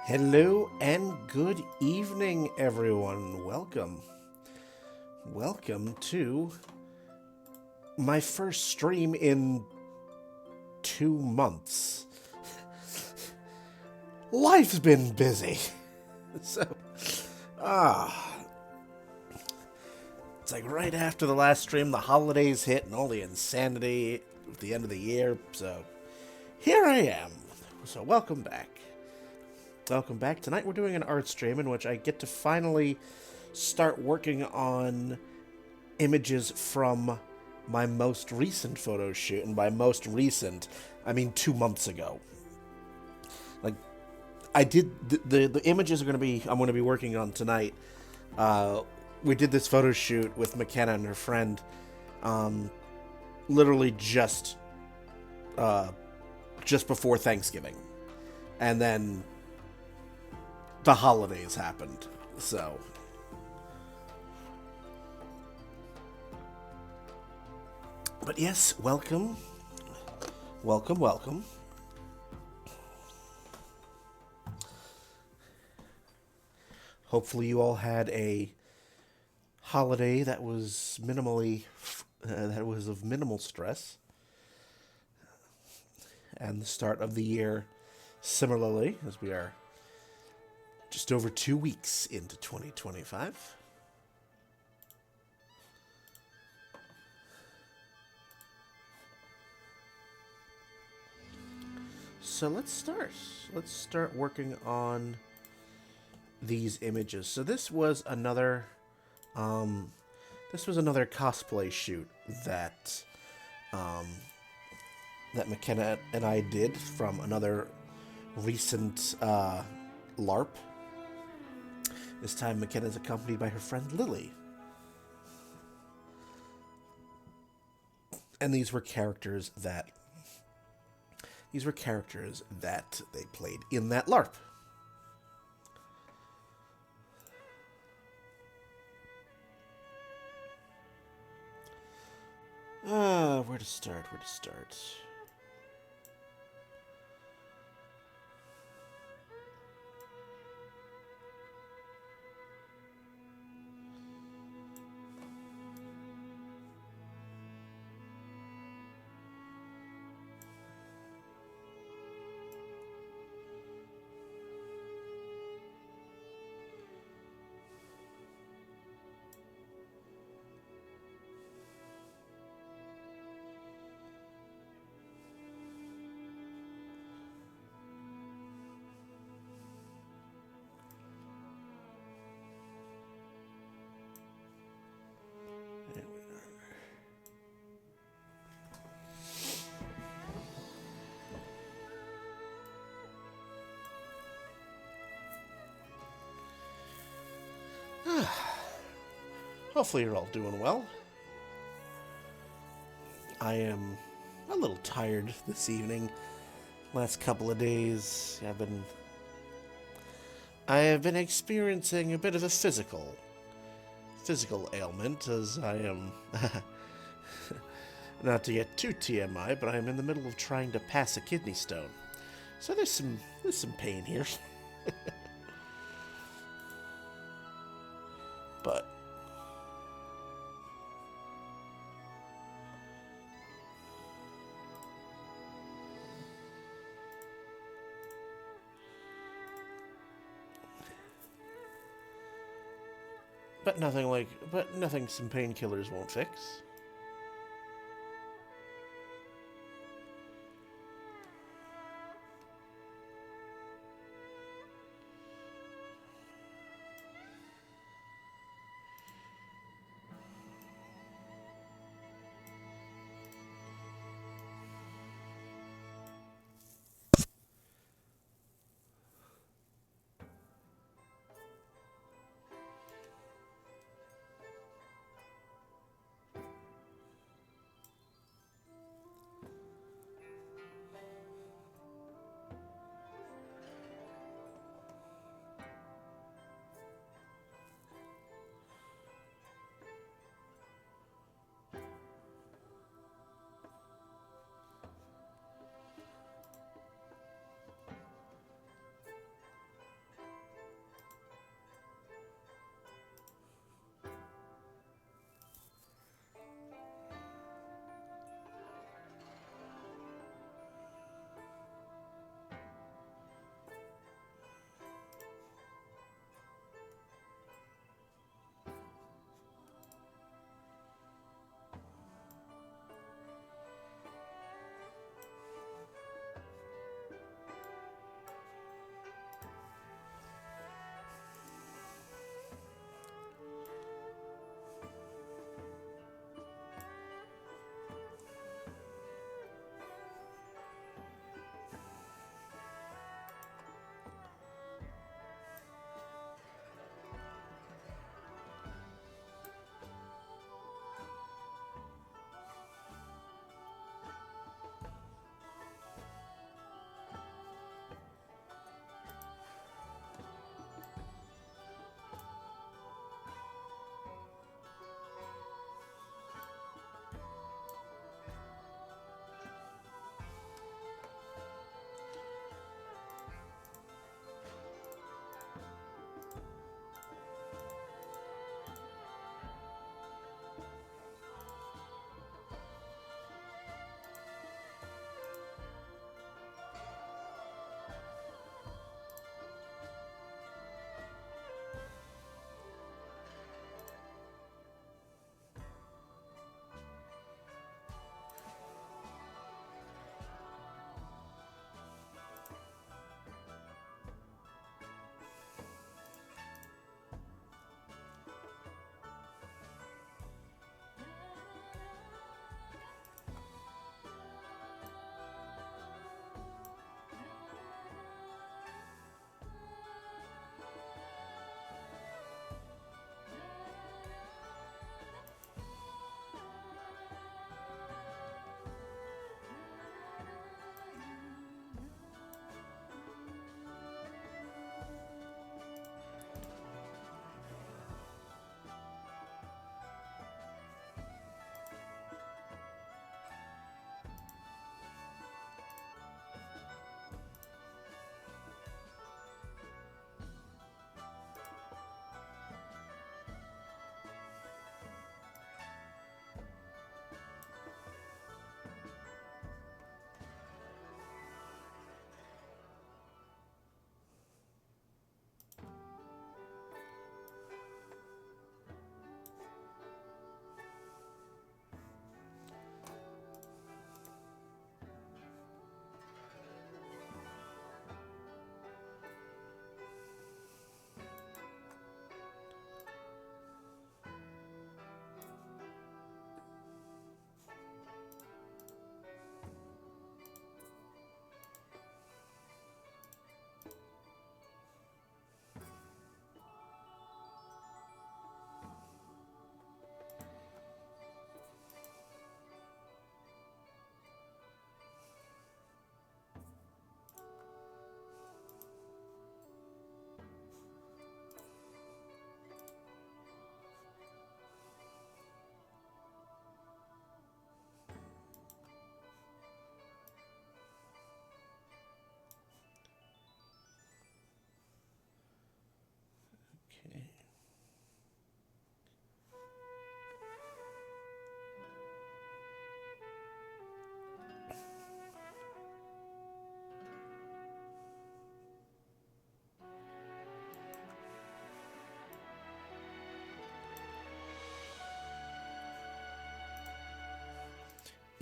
Hello and good evening, everyone. Welcome. Welcome to my first stream in 2 months. Life's been busy. So, it's like right after the last stream, the holidays hit and all the insanity at the end of the year. So, here I am. So, welcome back. Welcome back. Tonight we're doing an art stream in which I get to finally start working on images from my most recent photo shoot. And by most recent, I mean 2 months ago. Like, I did the images I'm going to be working on tonight. We did this photo shoot with McKenna and her friend, literally just before Thanksgiving, and then the holidays happened. So, but yes, welcome. Hopefully you all had a holiday that was that was of minimal stress, and the start of the year similarly, as we are just over 2 weeks into 2025. So let's start. Let's start working on these images. So this was another cosplay shoot that that McKenna and I did from another recent LARP. This time McKenna is accompanied by her friend Lily. And these were characters that they played in that LARP. Where to start? Hopefully you're all doing well. I am a little tired this evening. Last couple of days, I have been experiencing a bit of a physical ailment, as I am not to get too TMI, but I am in the middle of trying to pass a kidney stone. So there's some pain here. But nothing some painkillers won't fix.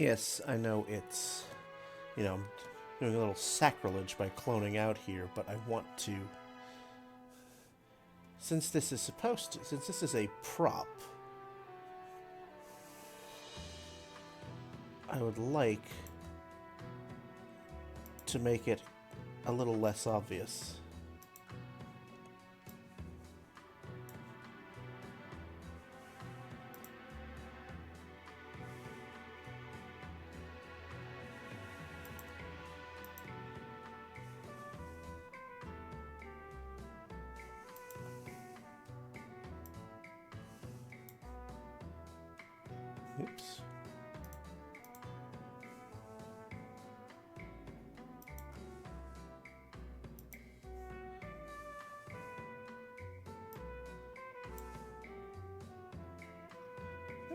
Yes, I know it's, I'm doing a little sacrilege by cloning out here, but I want to, since this is a prop, I would like to make it a little less obvious. Oops.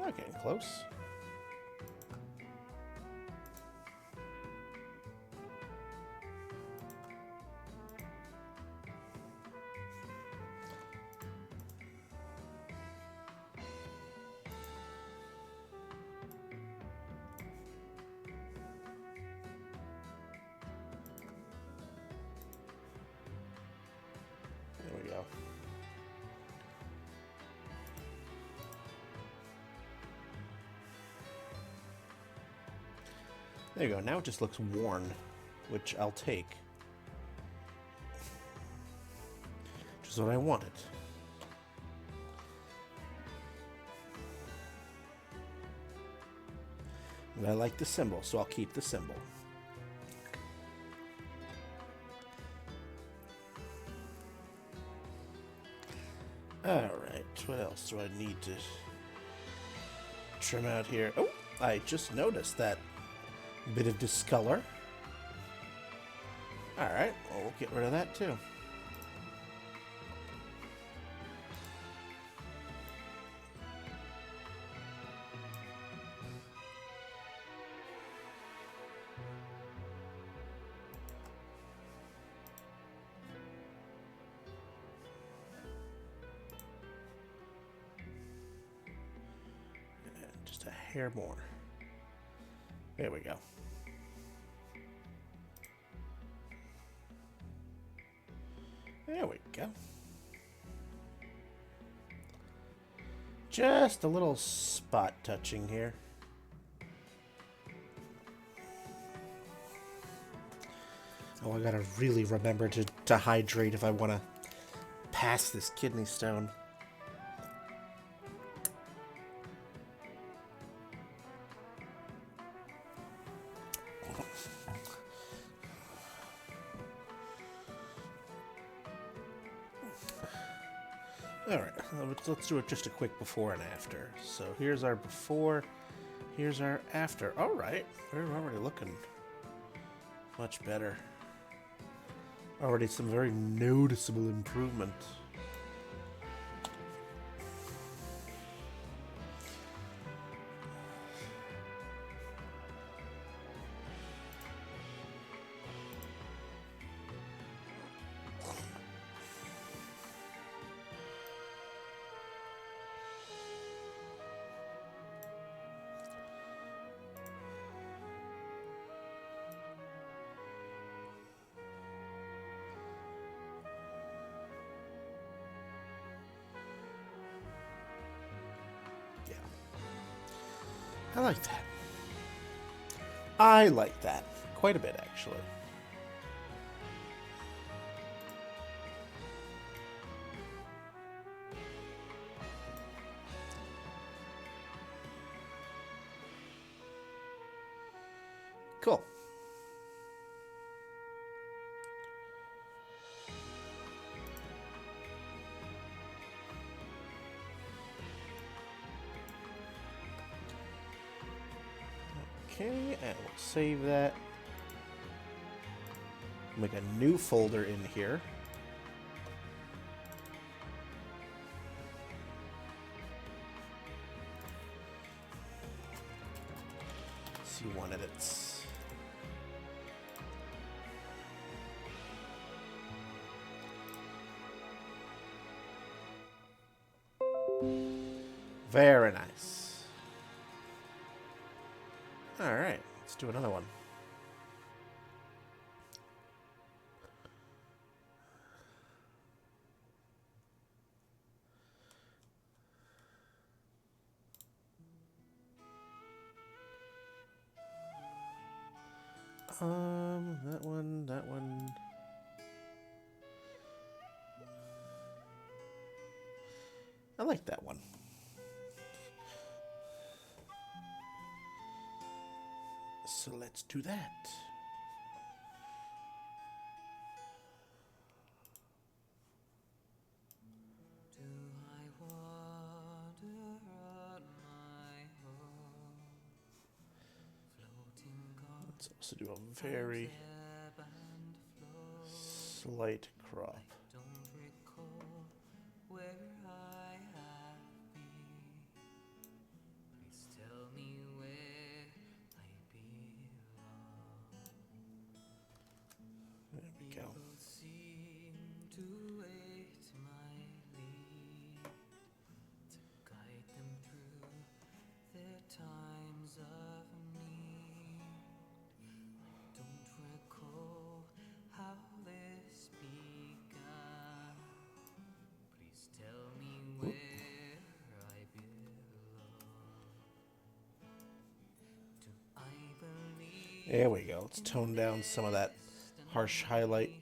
Oh, getting close. There we go. There you go. Now it just looks worn, which I'll take. Which is what I wanted. And I like the symbol, so I'll keep the symbol. Alright, what else do I need to trim out here? Oh, I just noticed that bit of discolor. Alright, well, we'll get rid of that too. And just a hair more. There we go. There we go. Just a little spot touching here. Oh, I gotta really remember to hydrate if I want to pass this kidney stone. Alright, let's do it just a quick before and after. So here's our before, here's our after. Alright, we're already looking much better. Already some very noticeable improvement. I like that. I like that. Quite a bit, actually. Cool. Okay, and we'll save that. Make a new folder in here. C1 edits. Very nice. Alright, let's do another one. That one. I like that one. So let's do that. Let's also do a very slight crop. There we go. There we go. Let's tone down some of that harsh highlight.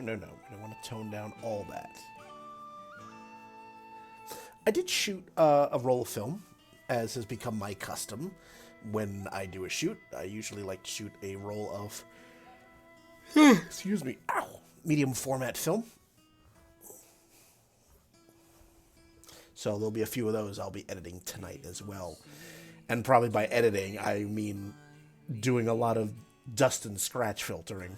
No. I don't want to tone down all that. I did shoot a roll of film, as has become my custom. When I do a shoot, I usually like to shoot a roll of, excuse me, medium format film. So there'll be a few of those I'll be editing tonight as well. And probably by editing, I mean doing a lot of dust and scratch filtering.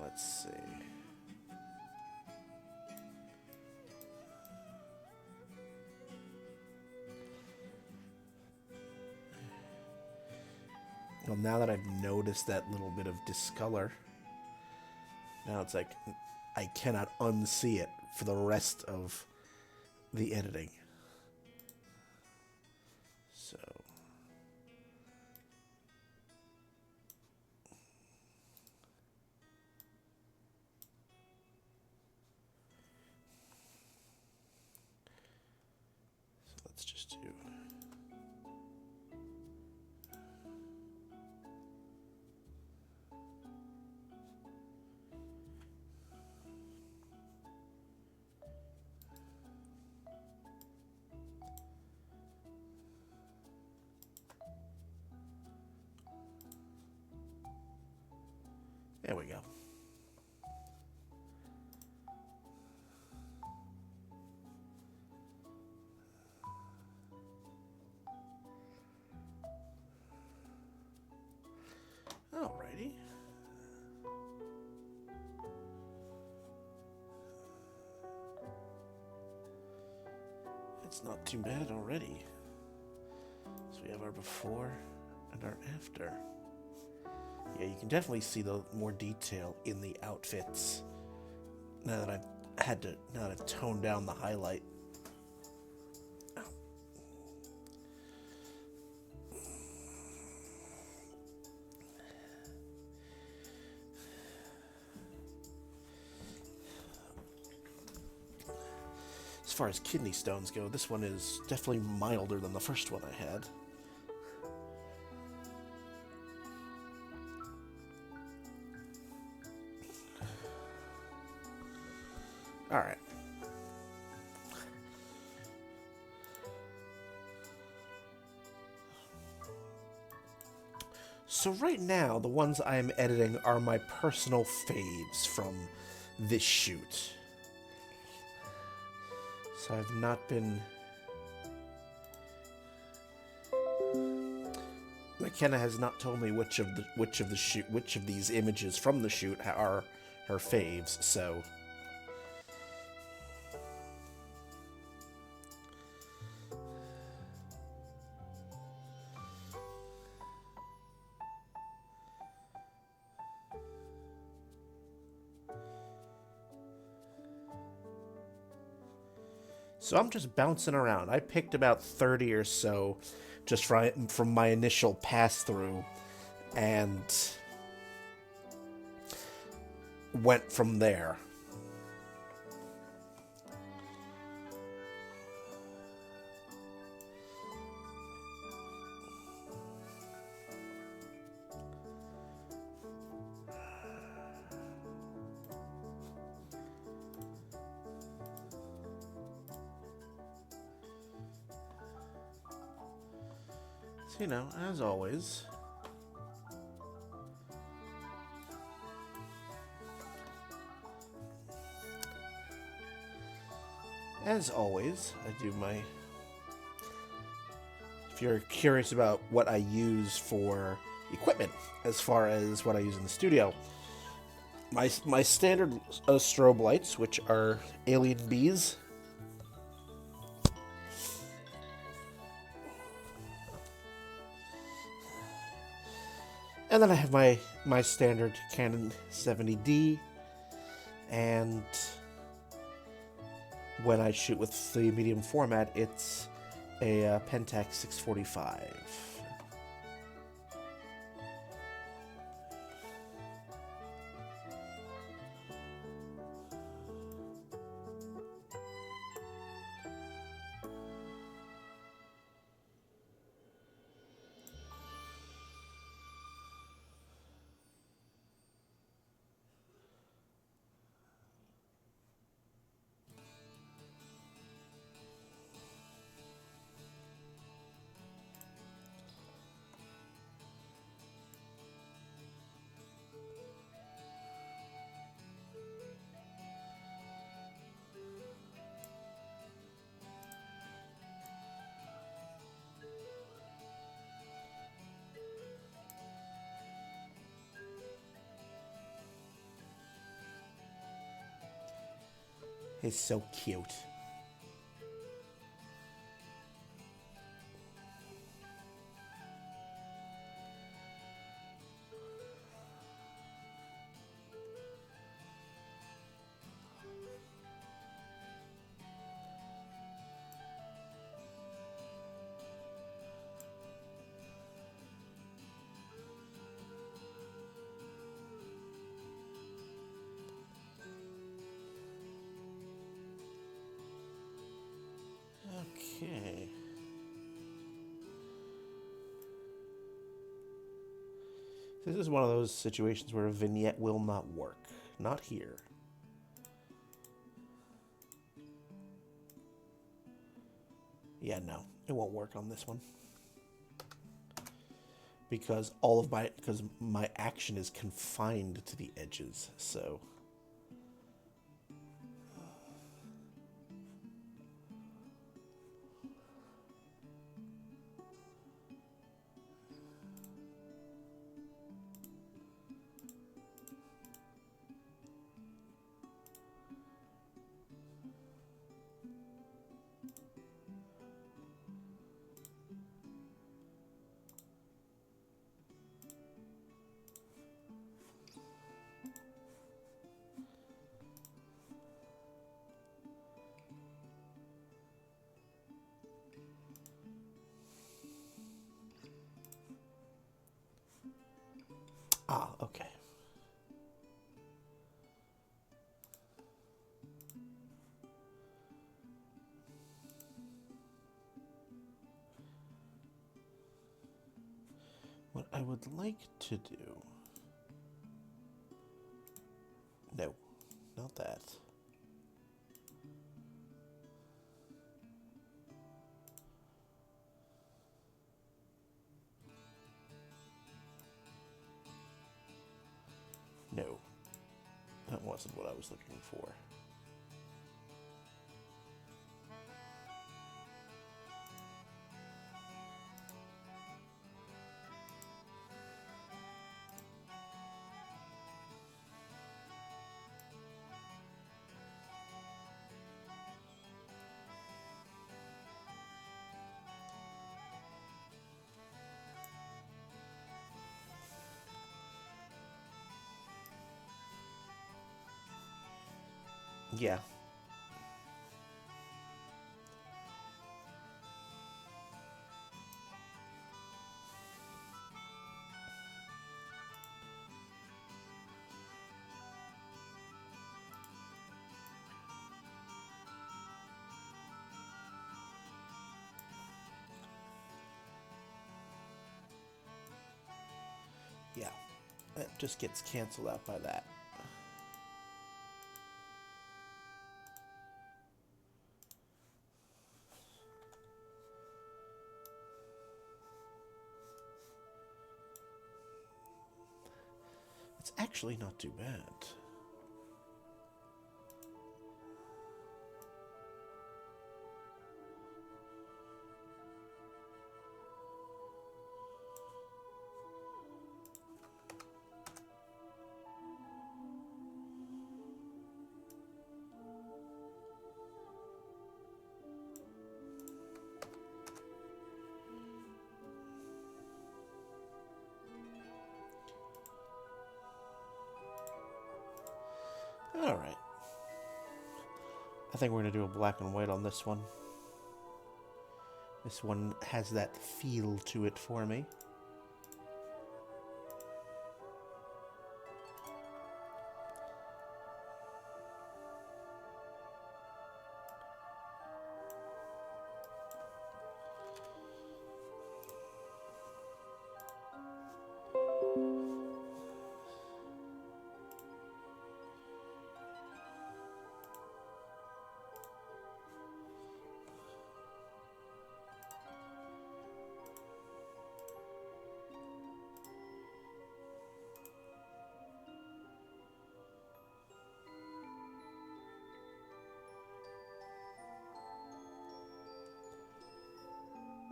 Let's see. Well, now that I've noticed that little bit of discolor, now it's like I cannot unsee it for the rest of the editing. So let's just do. There we go. Alrighty. It's not too bad already. So we have our before and our after. Yeah, you can definitely see the more detail in the outfits now that I've toned down the highlight. As far as kidney stones go, this one is definitely milder than the first one I had. Alright. So right now, the ones I am editing are my personal faves from this shoot. So I've not been... McKenna has not told me which of these images from the shoot are her faves, so... So I'm just bouncing around. I picked about 30 or so just from my initial pass-through and went from there. You know, as always. As always, I do my... If you're curious about what I use for equipment, as far as what I use in the studio, my standard strobe lights, which are alien bees. And then I have my standard Canon 70D, and when I shoot with the medium format, it's a Pentax 645. It's so cute. Okay. This is one of those situations where a vignette will not work. Not here. Yeah, no. It won't work on this one. Because my action is confined to the edges, so... would like to do... No, not that. No, that wasn't what I was looking for. Yeah. Yeah. It just gets canceled out by that. It's actually not too bad. Alright. I think we're going to do a black and white on this one. This one has that feel to it for me.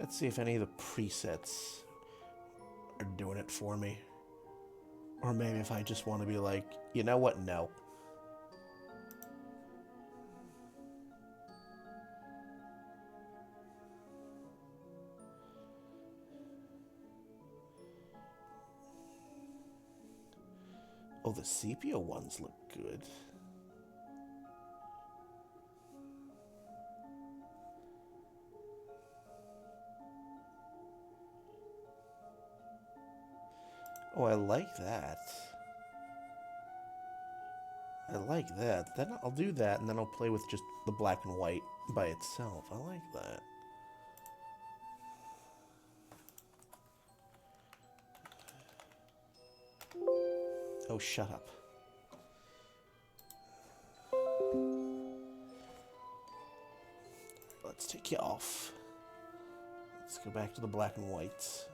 Let's see if any of the presets are doing it for me. Or maybe if I just want to be like, you know what, no. Oh, the sepia ones look good. Oh, I like that. I like that. Then I'll do that, and then I'll play with just the black and white by itself. I like that. Oh, shut up. Let's take you off. Let's go back to the black and whites.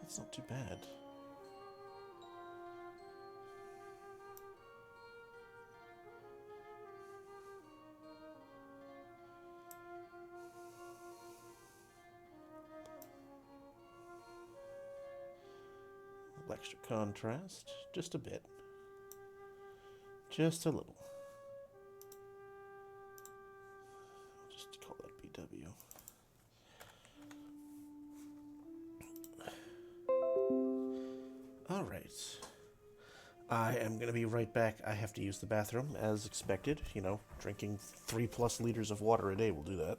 That's not too bad. Extra contrast, just a bit. Just a little. I'll just call that BW. Alright. I am going to be right back. I have to use the bathroom, as expected. You know, drinking 3+ liters of water a day will do that.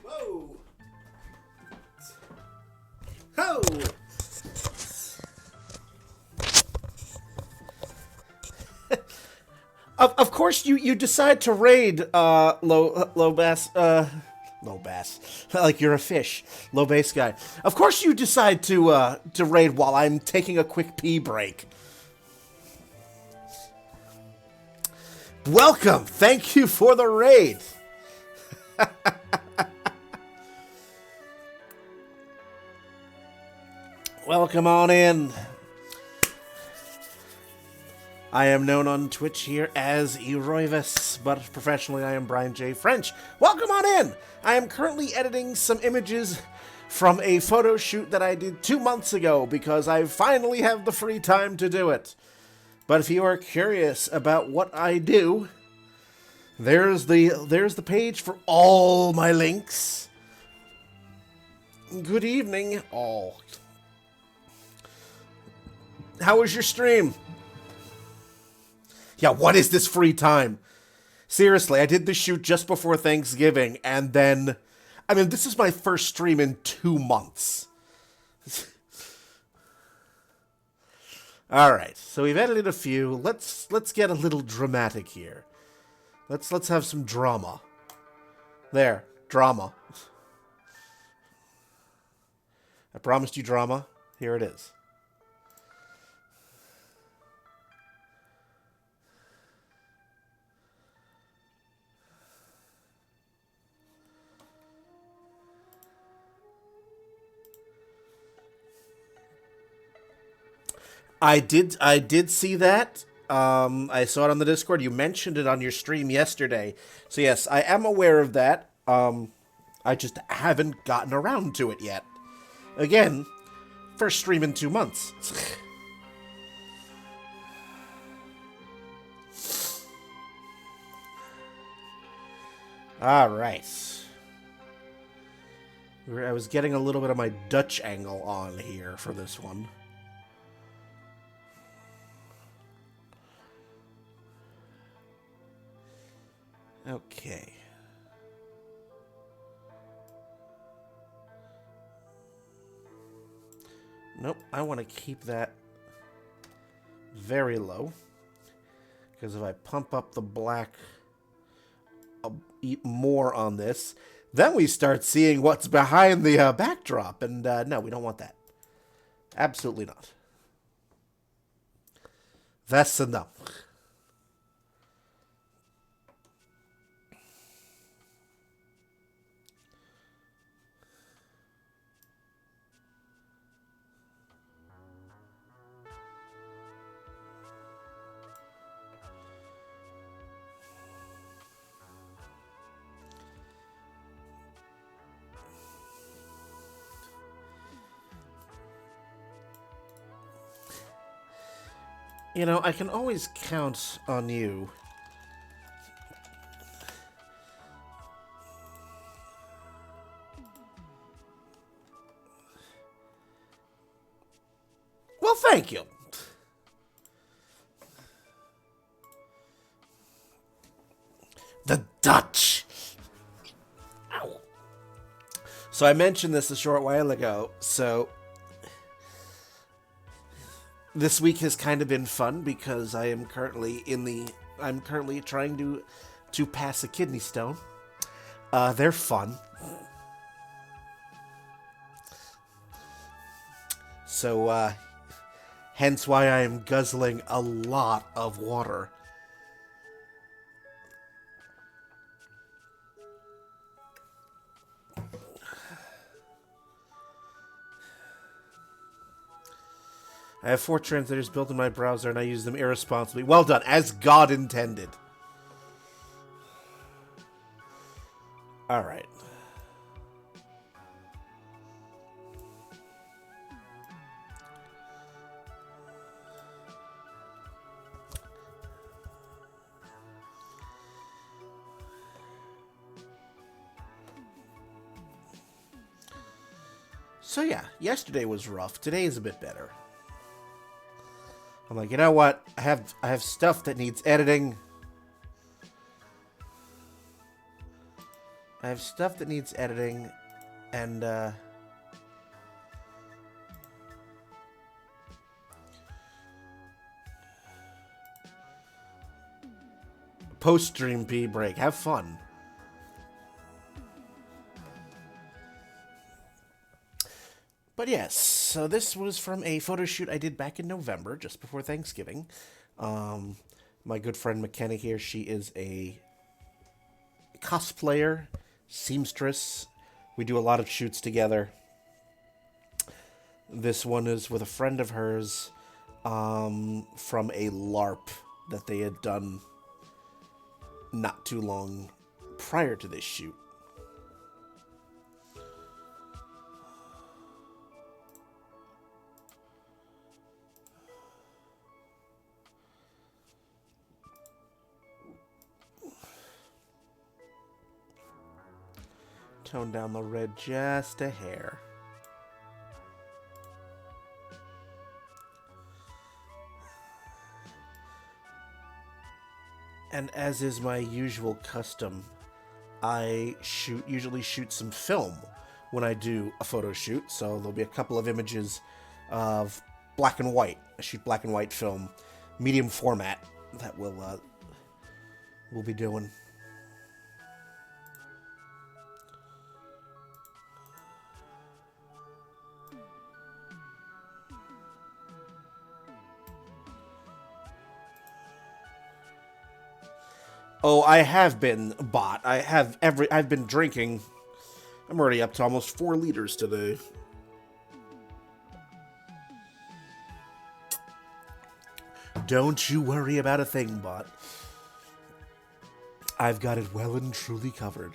Whoa! Ho! Of course, you decide to raid low bass like you're a fish, low bass guy. Of course, you decide to raid while I'm taking a quick pee break. Welcome, thank you for the raid. Welcome on in. I am known on Twitch here as Eroivus, but professionally I am Brian J. French. Welcome on in! I am currently editing some images from a photo shoot that I did 2 months ago because I finally have the free time to do it. But if you are curious about what I do, there's the page for all my links. Good evening, all. How was your stream? Yeah, what is this free time? Seriously, I did this shoot just before Thanksgiving, and then... I mean, this is my first stream in 2 months. Alright, so we've edited a few. Let's get a little dramatic here. Let's have some drama. There, drama. I promised you drama. Here it is. I did see that. I saw it on the Discord. You mentioned it on your stream yesterday. So yes, I am aware of that. I just haven't gotten around to it yet. Again, first stream in 2 months. Alright. I was getting a little bit of my Dutch angle on here for this one. Okay. Nope, I want to keep that very low. Because if I pump up the black more on this, then we start seeing what's behind the backdrop. And no, we don't want that. Absolutely not. That's enough. You know, I can always count on you. Well, thank you. The Dutch. So I mentioned this a short while ago. So this week has kind of been fun because I'm currently trying to pass a kidney stone. They're fun. So hence why I am guzzling a lot of water. I have 4 translators built in my browser, and I use them irresponsibly. Well done, as God intended. All right. So yeah, yesterday was rough. Today is a bit better. I'm like, you know what? I have stuff that needs editing. I have stuff that needs editing, and post-stream P break. Have fun. But yes, so this was from a photo shoot I did back in November, just before Thanksgiving. My good friend McKenna here, she is a cosplayer, seamstress. We do a lot of shoots together. This one is with a friend of hers from a LARP that they had done not too long prior to this shoot. Tone down the red just a hair. And as is my usual custom, I usually shoot some film when I do a photo shoot. So there'll be a couple of images of black and white. I shoot black and white film, medium format, that we'll be doing. Oh, I have been bought. I've been drinking. I'm already up to almost 4 liters today. Don't you worry about a thing, bot. I've got it well and truly covered.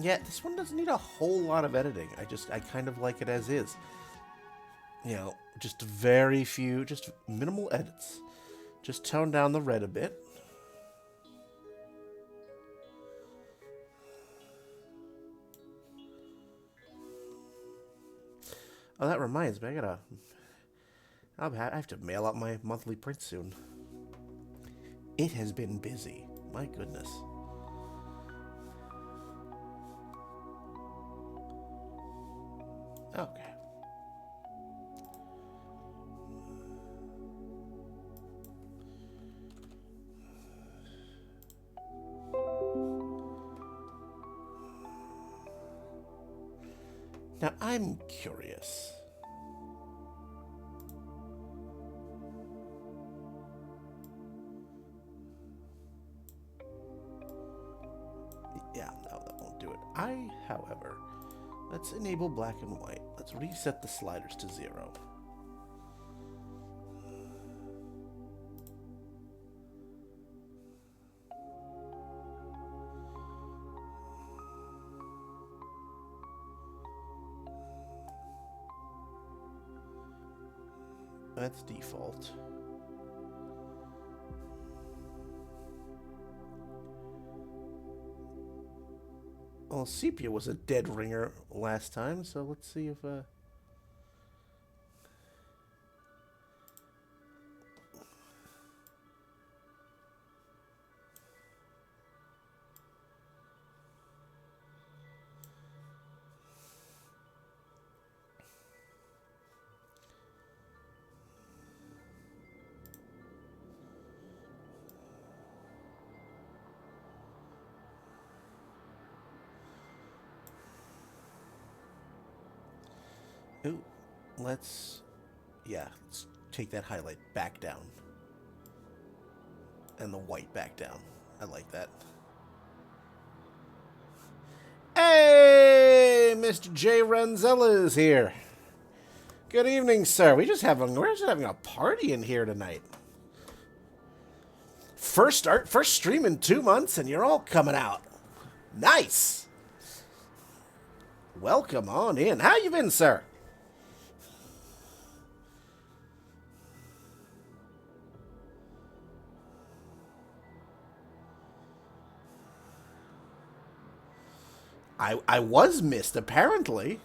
Yeah, this one doesn't need a whole lot of editing. I kind of like it as is. You know, just very few, just minimal edits. Just tone down the red a bit. Oh, that reminds me, I have to mail out my monthly print soon. It has been busy. My goodness. Okay. Now, I'm curious. Yeah, no, that won't do it. However, let's enable black and white. Let's reset the sliders to 0. That's default. Well, Sepia was a dead ringer last time, so let's see if, ooh, let's take that highlight back down. And the white back down. I like that. Hey, Mr. J. Renzella is here. Good evening, sir. We're just having a party in here tonight. First stream in 2 months, and you're all coming out. Nice. Welcome on in. How you been, sir? I was missed, apparently.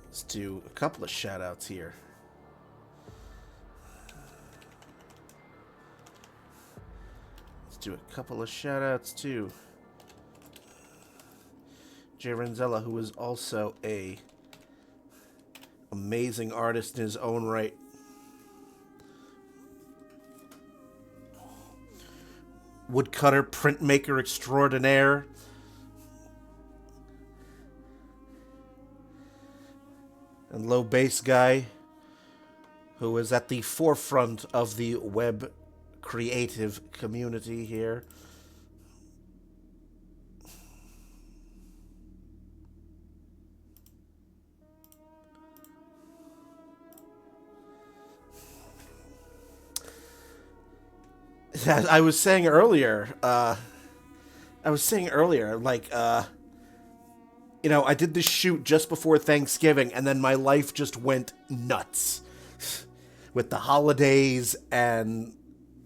Let's do a couple of shout-outs here. Let's do a couple of shout-outs, too. Jay Renzella, who is also a amazing artist in his own right. Woodcutter, printmaker extraordinaire. And low bass guy who is at the forefront of the web creative community here. I was saying earlier, like, you know, I did this shoot just before Thanksgiving, and then my life just went nuts with the holidays, and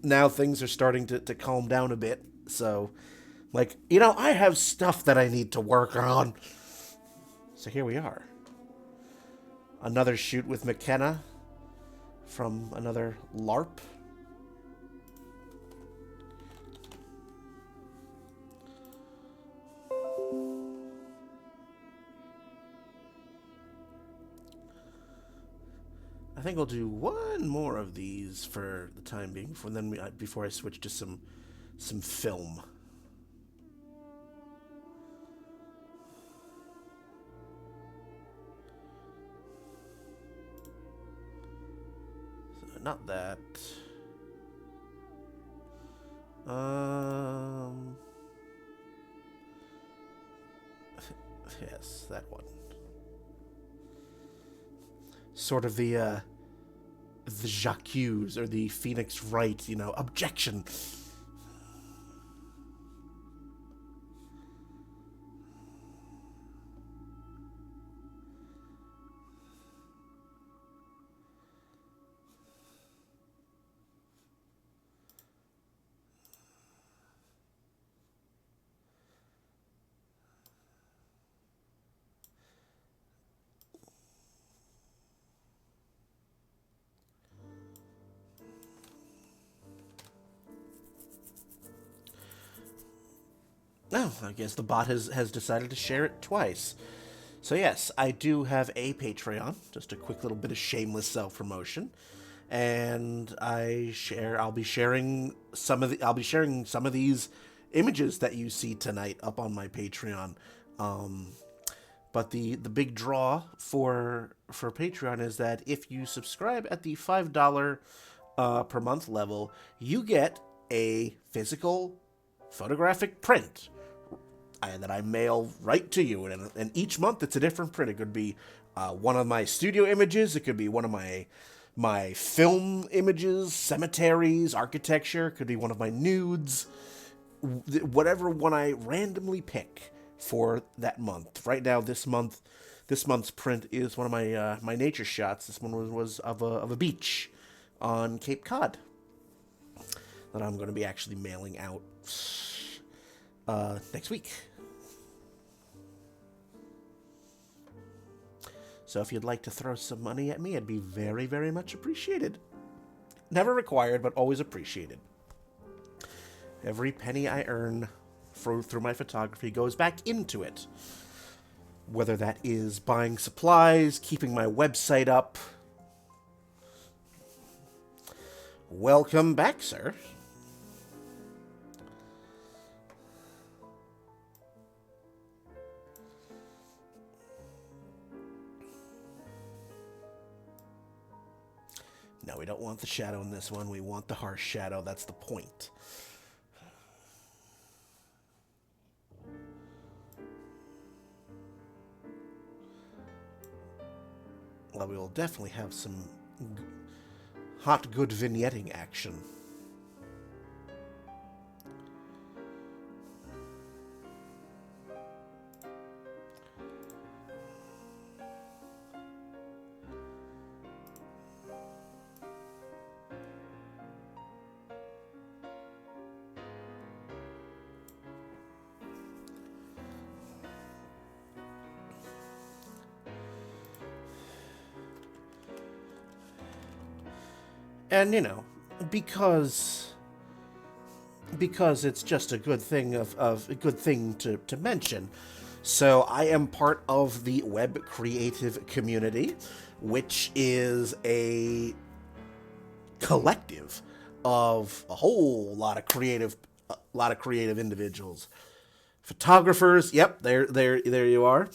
now things are starting to calm down a bit. So, like, you know, I have stuff that I need to work on. So here we are. Another shoot with McKenna from another LARP. I think I'll do one more of these for the time being, before I switch to some film. So not that. Yes, that one. Sort of the Jacques or the Phoenix Wright, you know, objection. Oh, I guess the bot has decided to share it twice. So yes, I do have a Patreon. Just a quick little bit of shameless self-promotion. And I'll be sharing some of these images that you see tonight up on my Patreon. But the big draw for Patreon is that if you subscribe at the $5 per month level, you get a physical photographic print that I mail right to you. And each month it's a different print. It could be one of my studio images. It could be one of my film images, cemeteries, architecture. It could be one of my nudes. Whatever one I randomly pick for that month. Right now, this month's print is one of my my nature shots. This one was of a beach on Cape Cod that I'm going to be actually mailing out next week. So if you'd like to throw some money at me, I'd be very, very much appreciated. Never required, but always appreciated. Every penny I earn through my photography goes back into it. Whether that is buying supplies, keeping my website up. Welcome back, sir. No, we don't want the shadow in this one. We want the harsh shadow. That's the point. Well, we will definitely have some hot, good vignetting action. And, you know, because it's just a good thing of a good thing to mention. So I am part of the web creative community, which is a collective of a whole lot of creative individuals. Photographers, yep, there you are.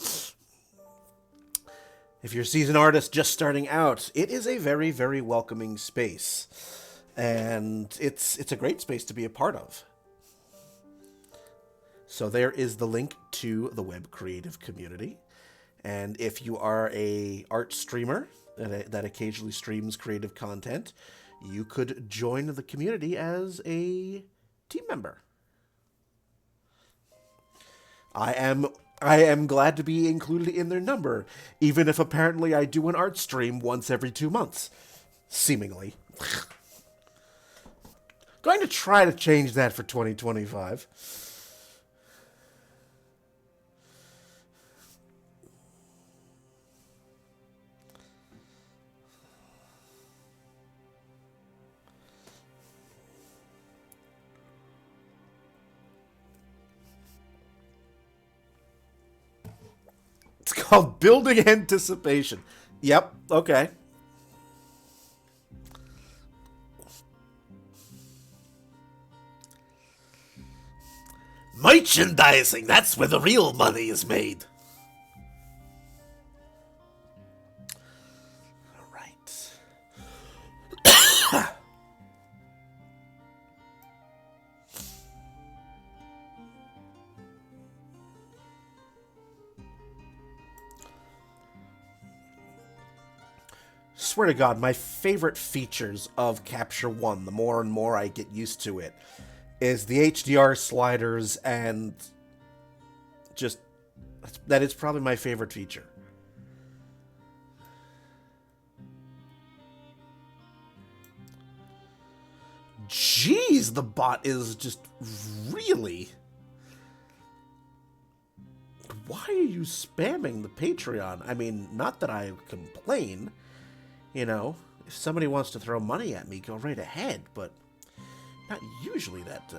If you're a seasoned artist just starting out, it is a very, very welcoming space. And it's a great space to be a part of. So there is the link to the web creative community. And if you are a art streamer that occasionally streams creative content, you could join the community as a team member. I am glad to be included in their number, even if apparently I do an art stream once every 2 months. Seemingly. Going to try to change that for 2025. It's called building anticipation. Yep, okay. Merchandising, that's where the real money is made. All right. Swear to God, my favorite features of Capture One, the more and more I get used to it, is the HDR sliders, and just that is probably my favorite feature. Jeez, the bot is just really... Why are you spamming the Patreon? I mean, not that I complain. You know, if somebody wants to throw money at me, go right ahead, but not usually that,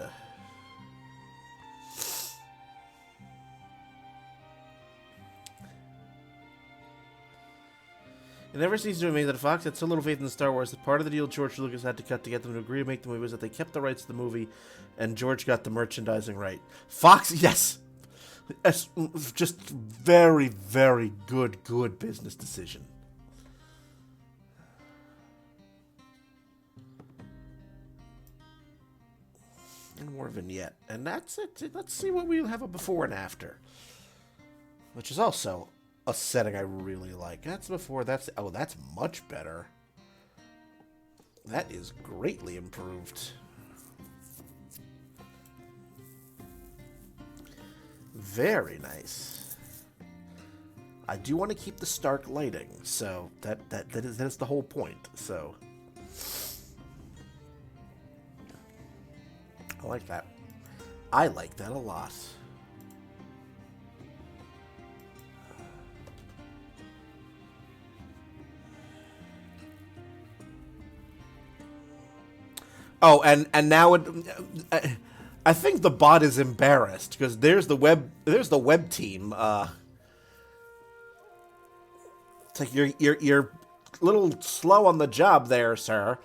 It never ceases to amaze that Fox had so little faith in the Star Wars that part of the deal George Lucas had to cut to get them to agree to make the movie was that they kept the rights to the movie, and George got the merchandising right. Fox, yes! That's just very, very good business decision. And more vignette. And that's it. Let's see what we have a before and after. Which is also a setting I really like. That's before, that's... Oh, that's much better. That is greatly improved. Very nice. I do want to keep the Stark lighting, so that is the whole point. So I like that. I like that a lot. Oh, and now I think the bot is embarrassed because there's the web team. It's like you're a little slow on the job there, sir.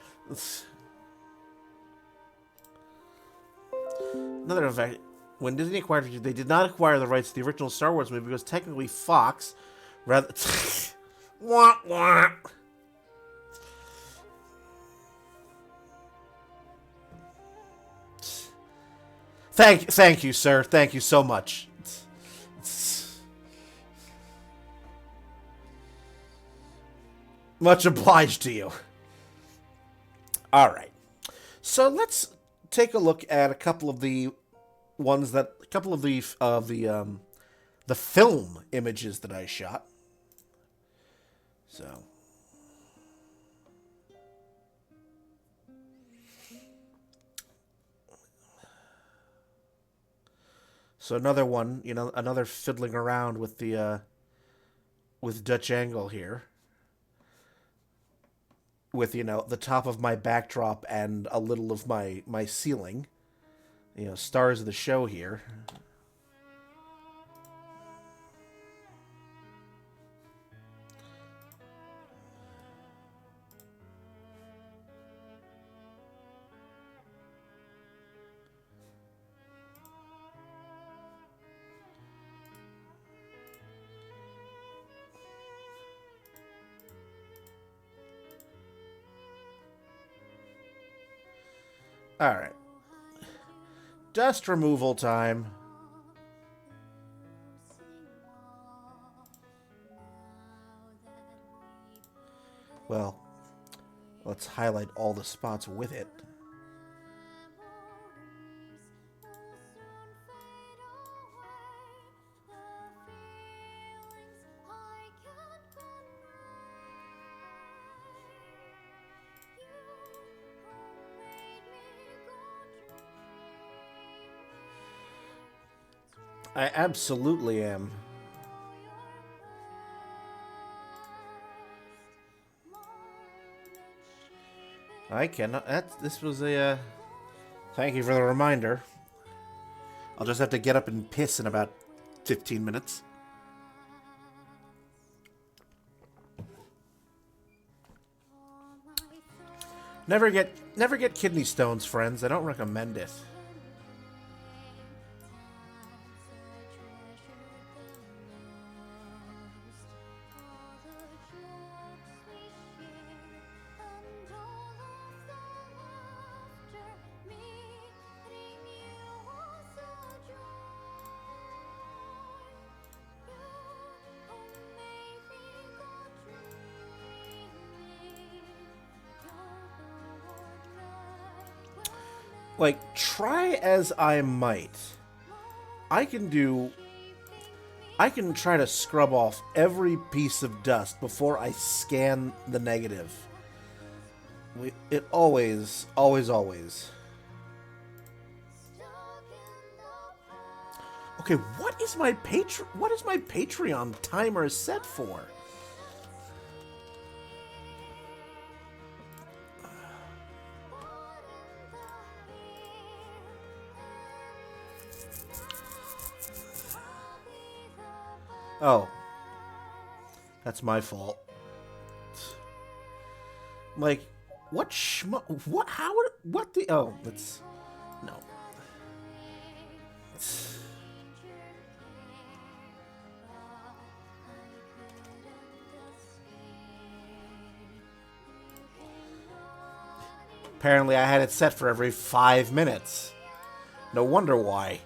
Another effect. When Disney acquired it, they did not acquire the rights to the original Star Wars movie because technically Fox, rather. Wah, wah. Thank you, sir. Thank you so much. Much obliged to you. All right. So let's take a look at a couple of the the film images that I shot. So another one, another fiddling around with the with Dutch angle here. With, the top of my backdrop and a little of my ceiling. Stars of the show here. Alright. Dust removal time. Well, let's highlight all the spots with it. I absolutely am. I cannot. This was a. Thank you for the reminder. I'll just have to get up and piss in about 15 minutes. Never get kidney stones, friends. I don't recommend it. Like, try as I might, I can try to scrub off every piece of dust before I scan the negative. It always. Okay, what is my Patreon timer set for? Oh. That's my fault. Like, what the... Oh, that's... No. Apparently I had it set for every 5 minutes. No wonder why.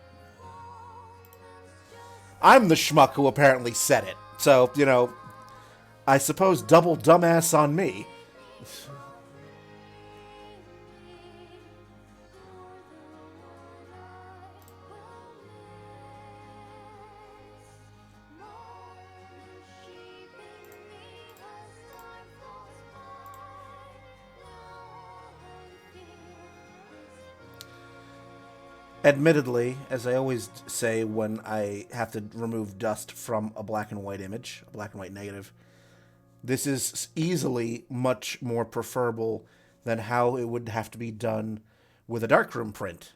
I'm the schmuck who apparently set it. So, I suppose double dumbass on me. Admittedly, as I always say when I have to remove dust from a black and white image, a black and white negative, this is easily much more preferable than how it would have to be done with a darkroom print.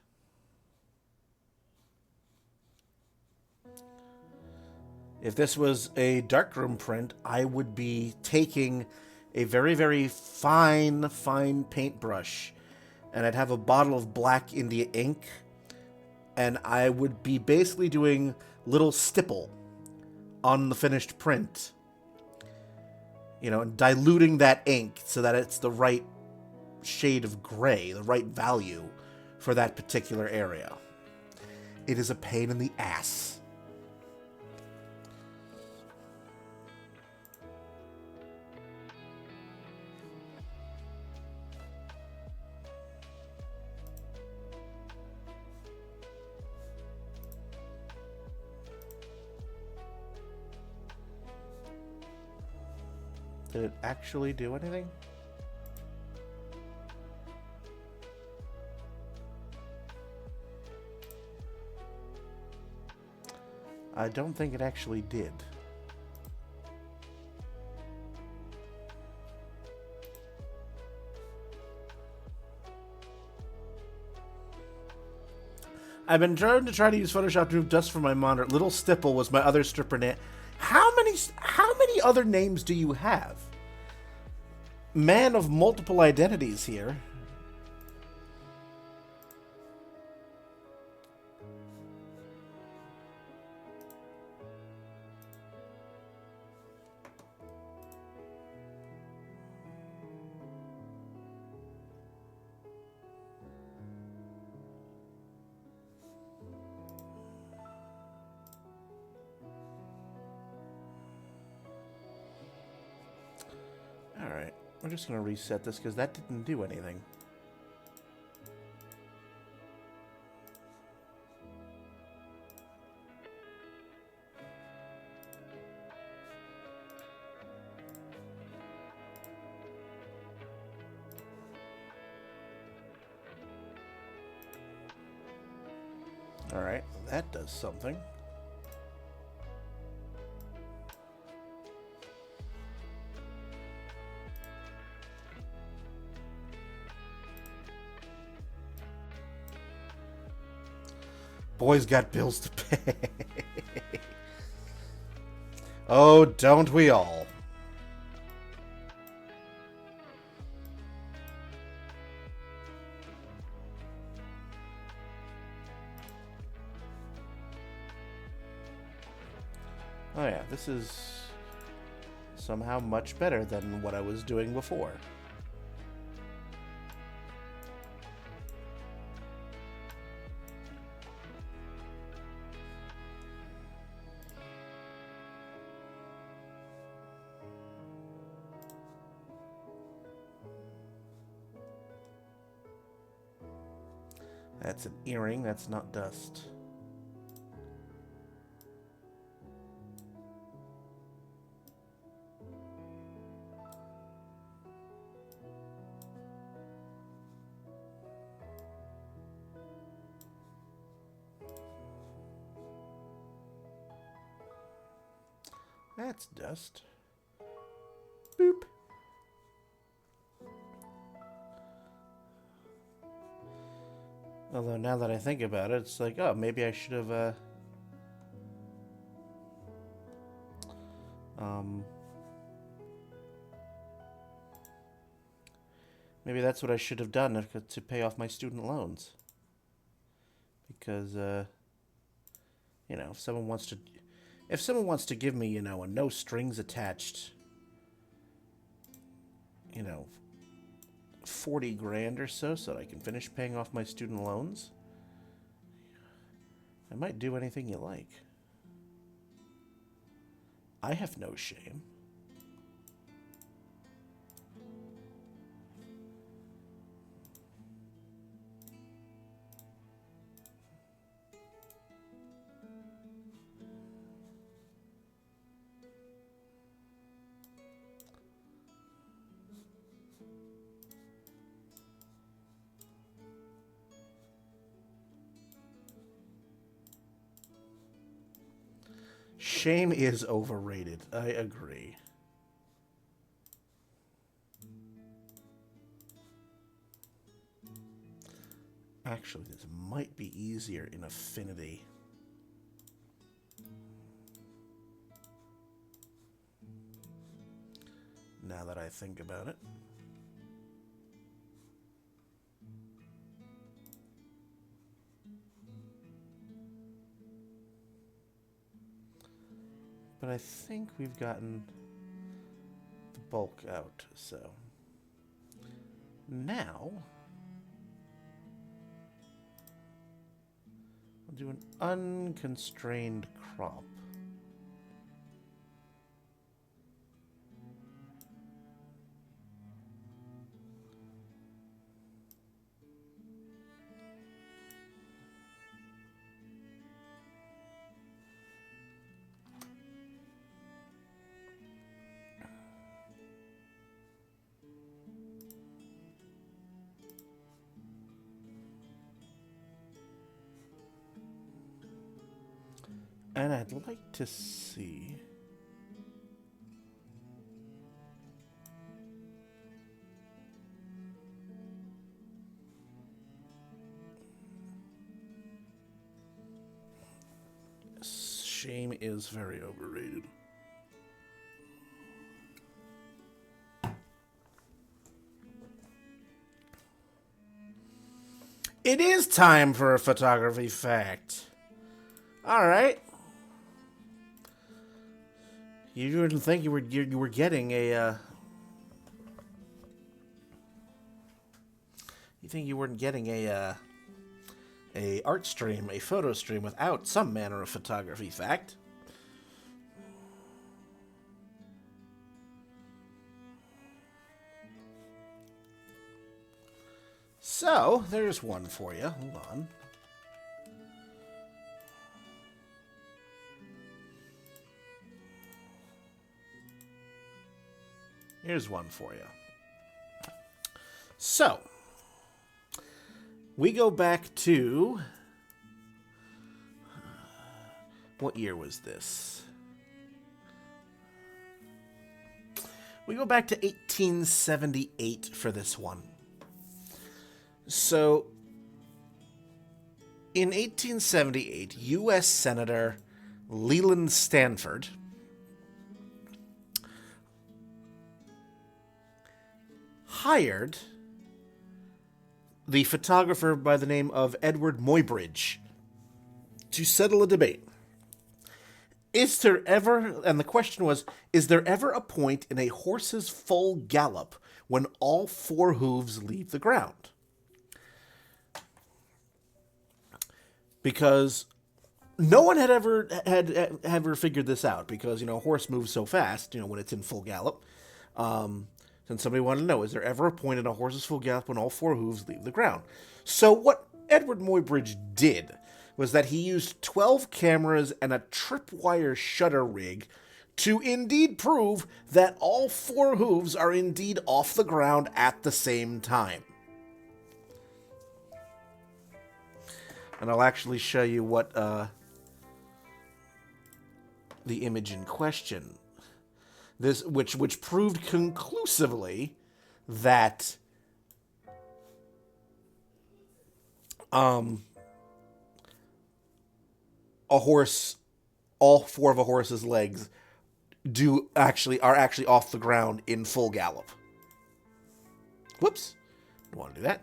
If this was a darkroom print, I would be taking a very, very fine paintbrush, and I'd have a bottle of black India ink, and I would be basically doing little stipple on the finished print. And diluting that ink so that it's the right shade of gray, the right value for that particular area. It is a pain in the ass. Did it actually do anything? I don't think it actually did. I've been trying to use Photoshop to remove dust from my monitor. Little Stipple was my other stripper name. How many other names do you have? Man of multiple identities here. Alright, we're just going to reset this because that didn't do anything. Alright, that does something. Boys got bills to pay. Oh, don't we all? Oh yeah, this is somehow much better than what I was doing before. That's an earring, that's not dust. That's dust. Boop. Although now that I think about it, it's like, oh, maybe I should have, maybe that's what I should have done to pay off my student loans. Because, if someone wants to give me, a no strings attached, 40 grand or so that I can finish paying off my student loans, I might do anything you like. I have no shame. Shame is overrated. I agree. Actually, this might be easier in Affinity. Now that I think about it. But I think we've gotten the bulk out, so now we'll do an unconstrained crop. And I'd like to see shame is very overrated. It is time for a photography fact. All right. You didn't think you were getting a you think you weren't getting a art stream, a photo stream without some manner of photography fact. So, there's one for you. Hold on. Here's one for you. So, we go back to... what year was this? We go back to 1878 for this one. So, in 1878, U.S. Senator Leland Stanford hired the photographer by the name of Edward Muybridge to settle a debate. Is there ever, and the question was, is there ever a point in a horse's full gallop when all four hooves leave the ground? Because no one had ever figured this out, because, a horse moves so fast, when it's in full gallop. And somebody wanted to know, is there ever a point in a horse's full gallop when all four hooves leave the ground? So what Edward Muybridge did was that he used 12 cameras and a tripwire shutter rig to indeed prove that all four hooves are indeed off the ground at the same time. And I'll actually show you what the image in question, this which proved conclusively that a horse, all four of a horse's legs are actually off the ground in full gallop. Whoops, don't want to do that.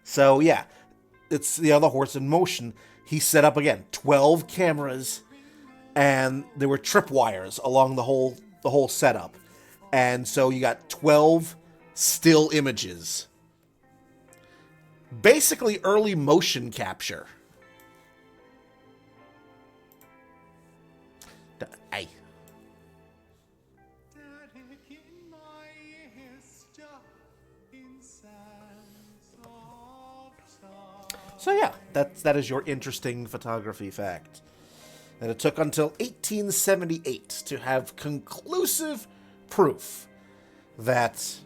So, yeah, it's the other horse in motion. He set up, again, 12 cameras, and there were tripwires along the whole setup. And so you got 12 still images. Basically early motion capture. Aye. So yeah, that is your interesting photography fact. And it took until 1878 to have conclusive proof that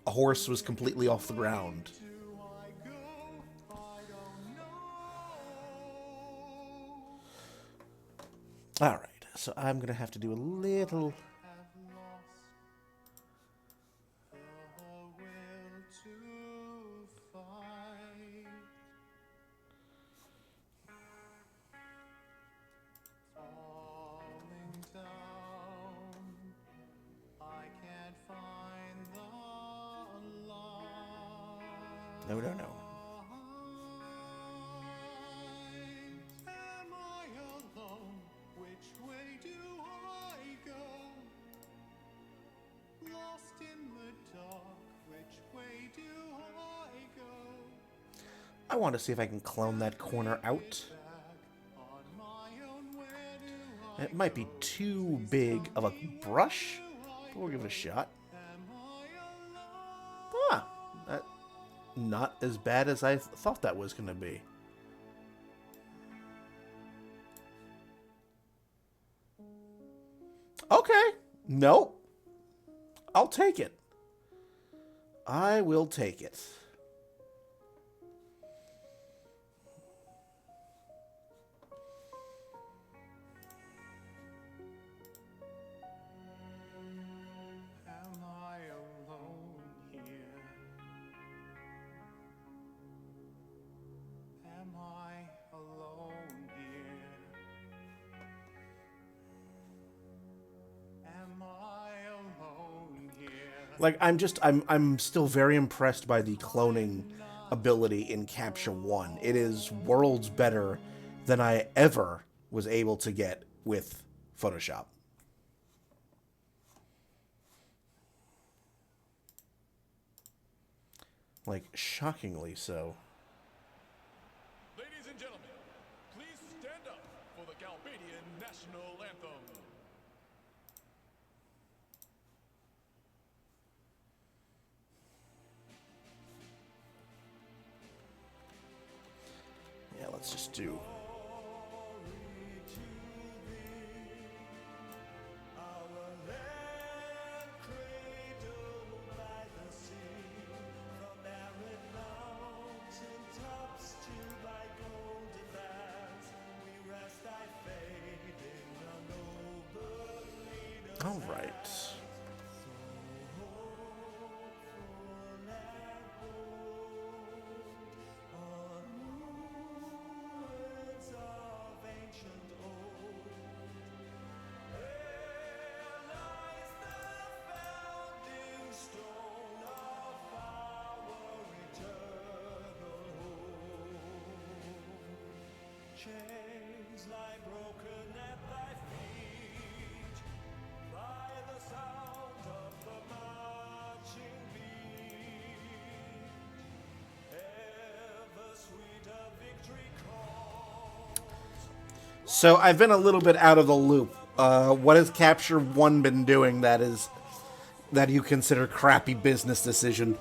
a horse was completely off the ground. Alright, so I'm going to have to do a little... No, no, no. I want to see if I can clone that corner out. It might be too big of a brush, but we'll give it a shot. Ah, not as bad as I thought that was going to be. Okay. Nope. I'll take it. I will take it. Like, I'm still very impressed by the cloning ability in Capture One. It is worlds better than I ever was able to get with Photoshop. Like, shockingly so. Ladies and gentlemen, please stand up for the Galbadian National Anthem. Yeah, let's just do... All right. Chains lie broken at thy feet by the sound of the marching beat. Ever sweeter victory calls. So I've been a little bit out of the loop. What has Capture One been doing that you consider crappy business decision?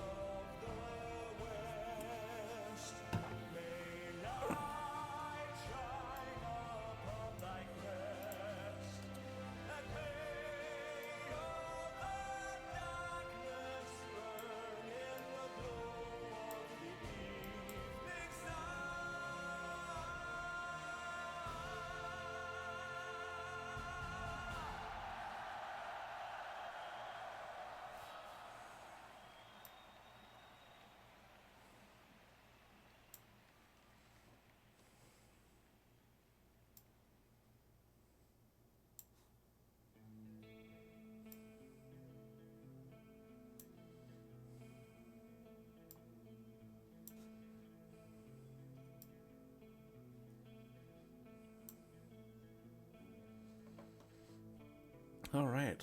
All right.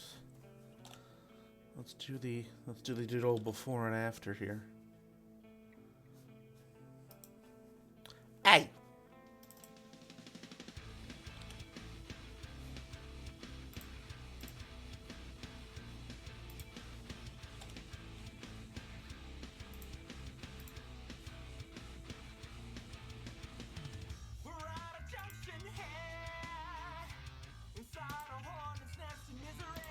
Let's do the doodle before and after here. Hey. We're at a junction here, inside a hornet's nest of misery.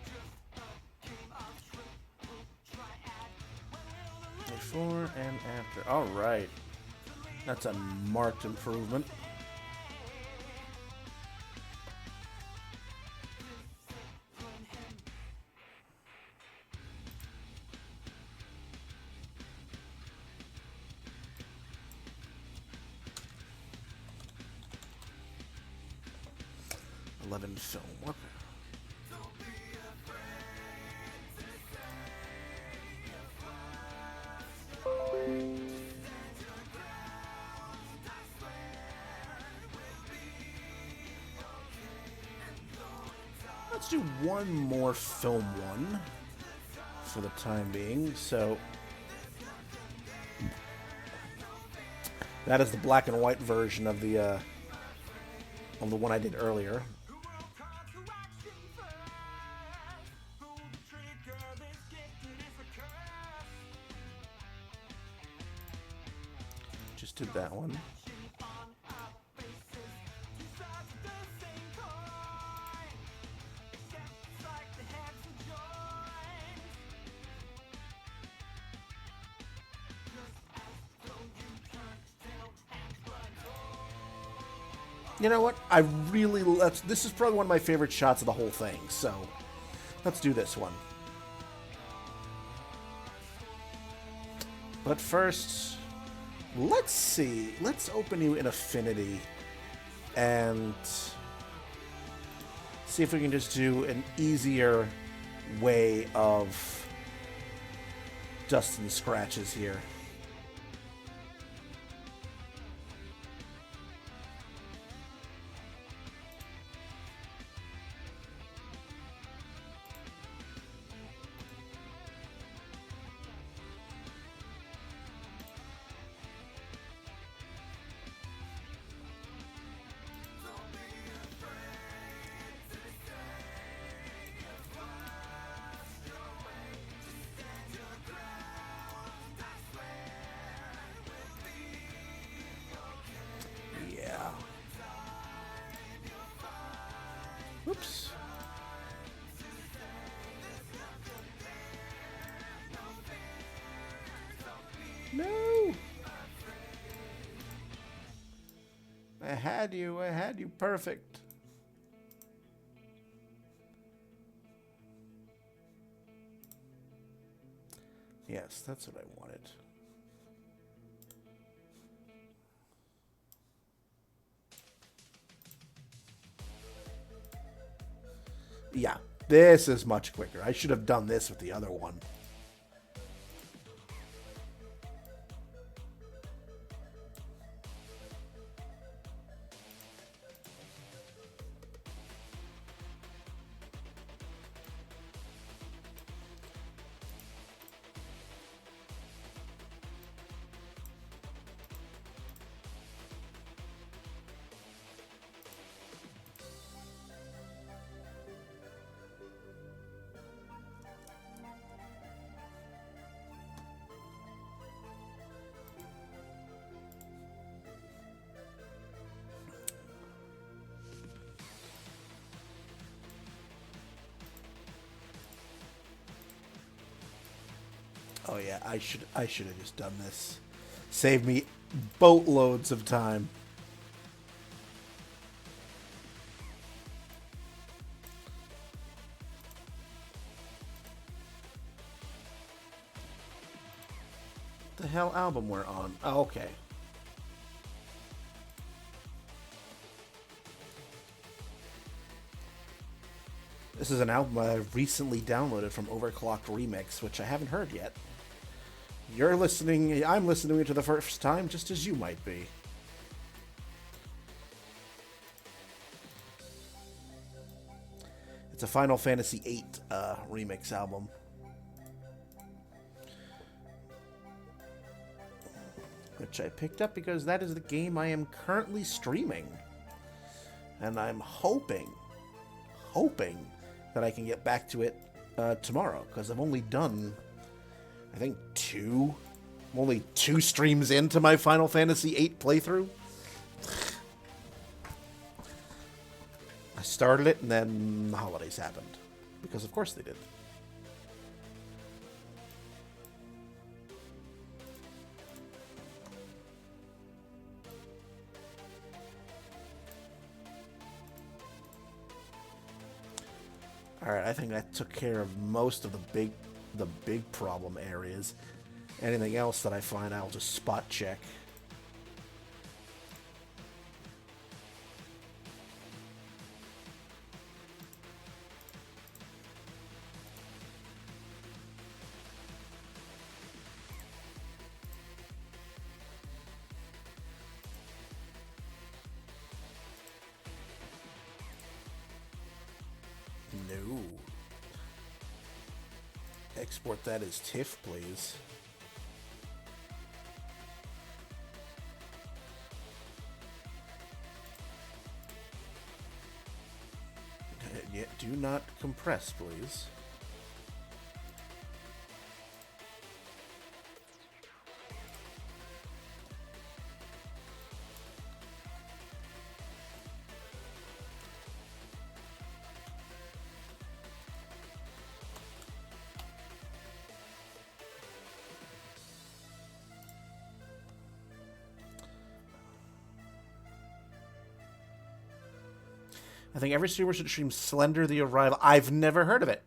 Just a game of triple triad. When will the Before and after. All right. That's a marked improvement. Film. Okay. Let's do one more film one for the time being. So that is the black and white version of the one I did earlier. Just did that one. You know what? This is probably one of my favorite shots of the whole thing, so let's do this one. But first, let's see. Let's open you in Affinity and see if we can just do an easier way of dust and scratches here. Oops. No. I had you perfect. Yes, that's what I wanted. Yeah, this is much quicker. I should have done this with the other one. Oh yeah, I should have just done this. Save me boatloads of time. The hell album we're on? Oh, okay. This is an album I recently downloaded from Overclocked Remix, which I haven't heard yet. I'm listening to it for the first time, just as you might be. It's a Final Fantasy VIII remix album. Which I picked up because that is the game I am currently streaming. And I'm hoping that I can get back to it tomorrow, because I've only done, I think, I'm only 2 streams into my Final Fantasy VIII playthrough. I started it, and then the holidays happened. Because of course they did. Alright, I think that took care of most of the big problem areas. Anything else that I find, I'll just spot check. No. Export that as TIFF, please. Yeah, do not compress, please. I think every streamer should stream Slender the Arrival. I've never heard of it.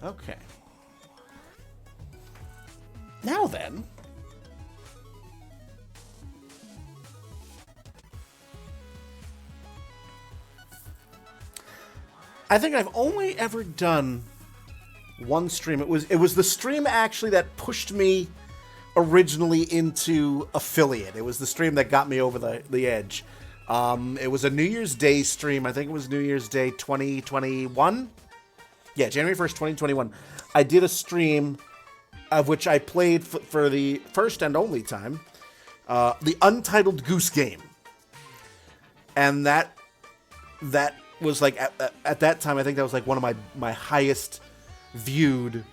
Okay. Now then. I think I've only ever done one stream. It was the stream actually that pushed me originally into affiliate. It was the stream that got me over the edge. It was a New Year's Day stream. I think it was New Year's Day 2021. Yeah, January 1st, 2021. I did a stream of which I played for the first and only time, the Untitled Goose Game. And that was like, at that time, I think that was like one of my highest viewed,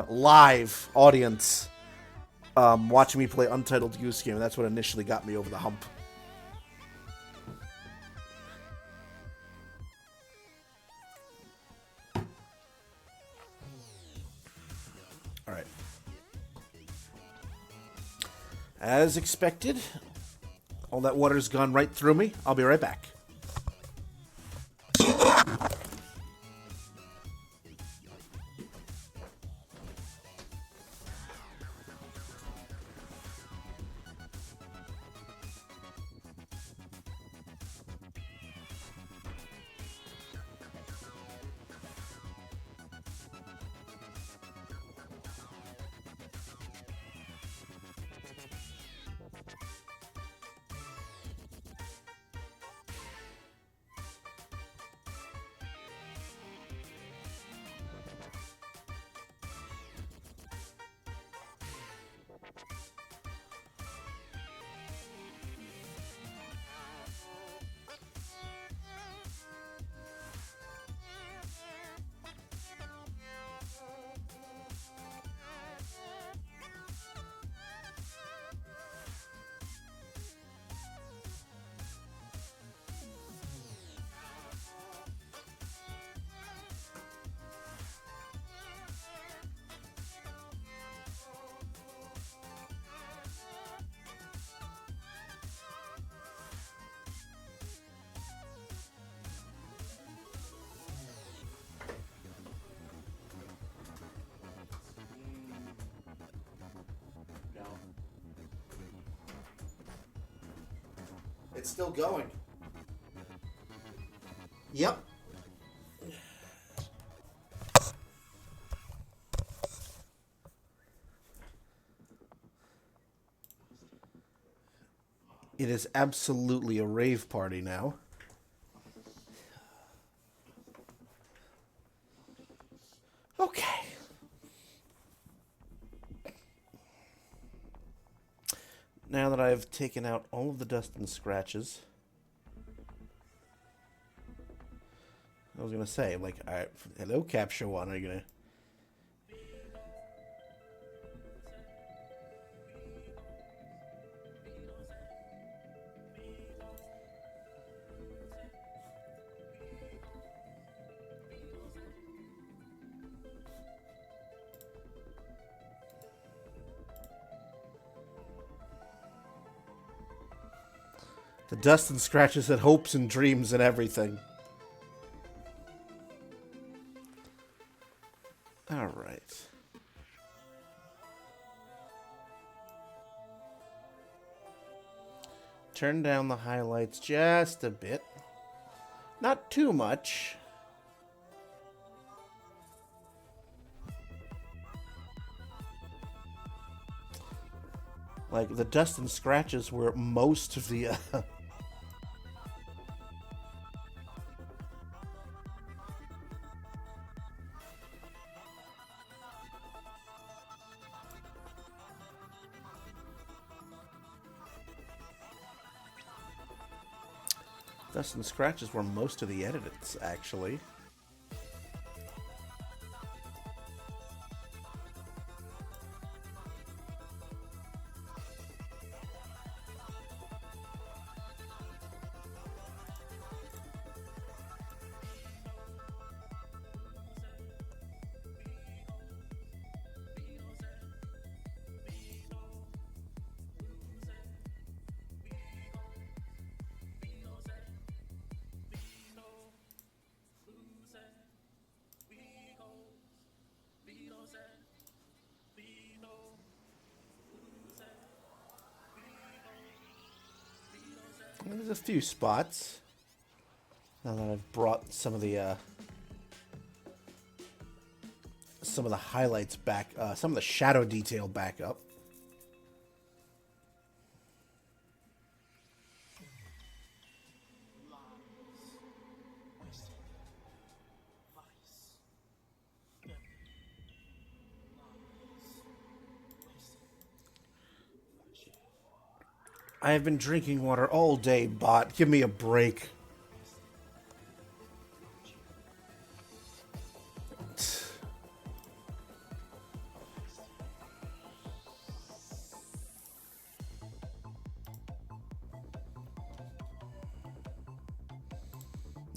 live audience watching me play Untitled Goose Game. And that's what initially got me over the hump. Alright. As expected, all that water's gone right through me. I'll be right back. It's still going. Yep. It is absolutely a rave party now. Okay. taken out all of the dust and scratches. I was gonna say, like, hello, Capture One. Are you gonna? The dust and scratches had hopes and dreams and everything. All right. Turn down the highlights just a bit. Not too much. Like, the dust and scratches were most of the... Dust and scratches were most of the edits, actually. There's a few spots. Now that I've brought some of the highlights back, some of the shadow detail back up. I have been drinking water all day, bot. Give me a break.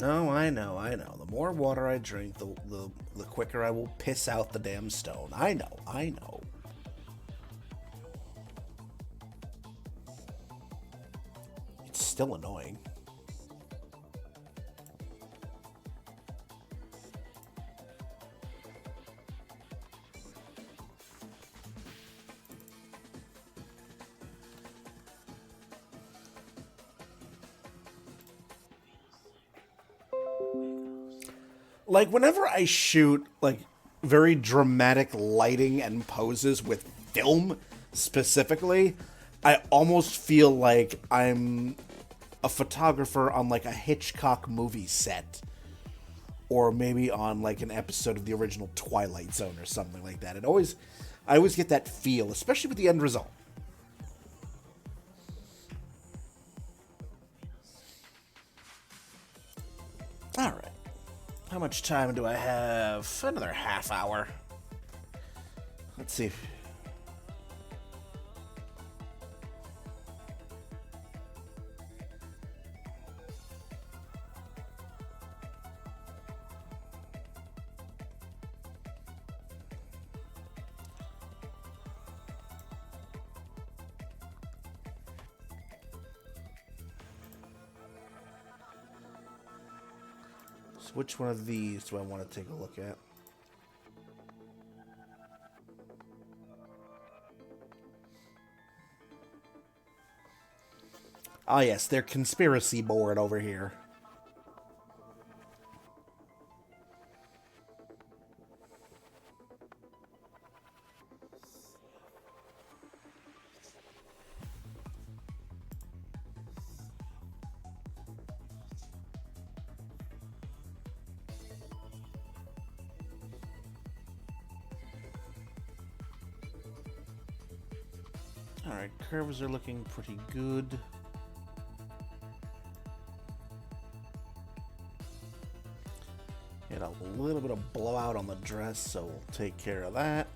No, I know. The more water I drink, the quicker I will piss out the damn stone. I know. It's still annoying. Like, whenever I shoot, like, very dramatic lighting and poses with film, specifically, I almost feel like I'm a photographer on, like, a Hitchcock movie set. Or maybe on, like, an episode of the original Twilight Zone or something like that. I always get that feel, especially with the end result. Alright. How much time do I have? Another half hour. Let's see. So which one of these do I want to take a look at? Ah, yes, their conspiracy board over here. Alright, curves are looking pretty good. Get a little bit of blowout on the dress, so we'll take care of that.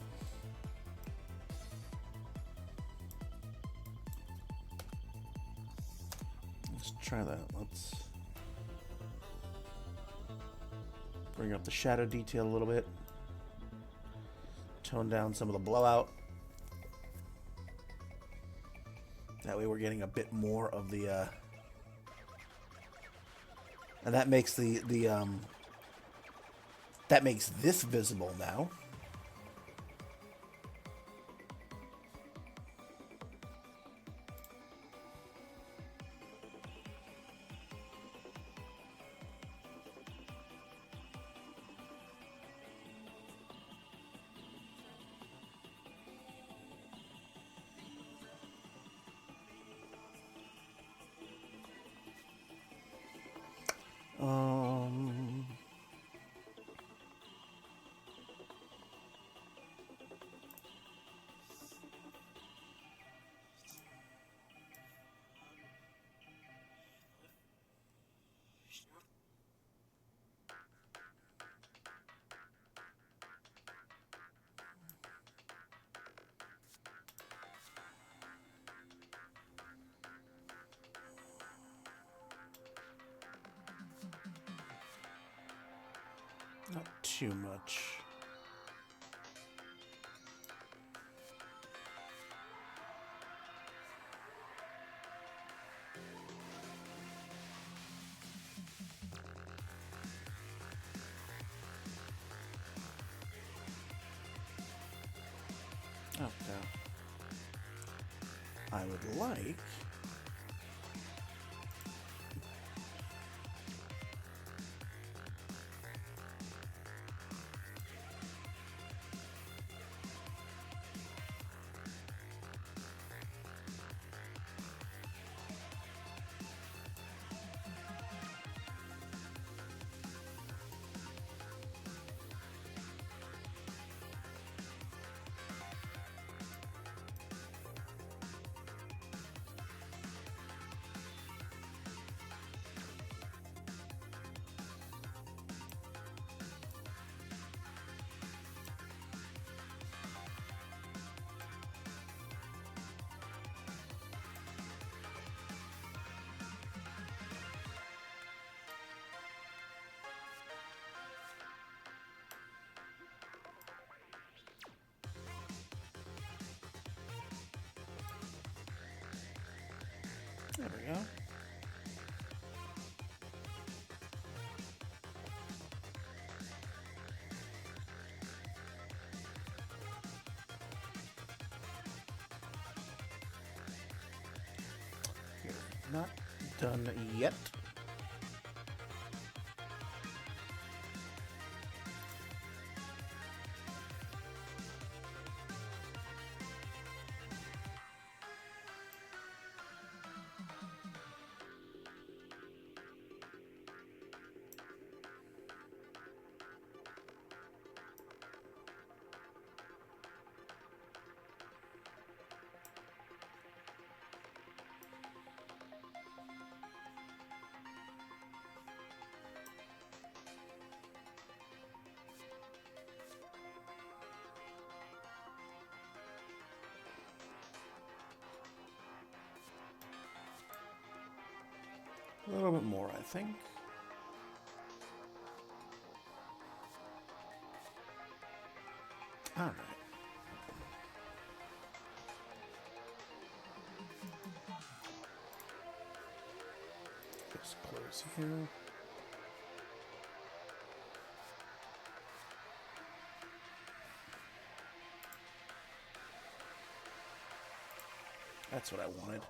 Let's try that. Let's bring up the shadow detail a little bit. Tone down some of the blowout. That way we're getting a bit more of the and that makes that makes this visible now. Not too much. Okay. I would like there we go. You're not done yet. A little bit more, I think. All right. Just close here. That's what I wanted.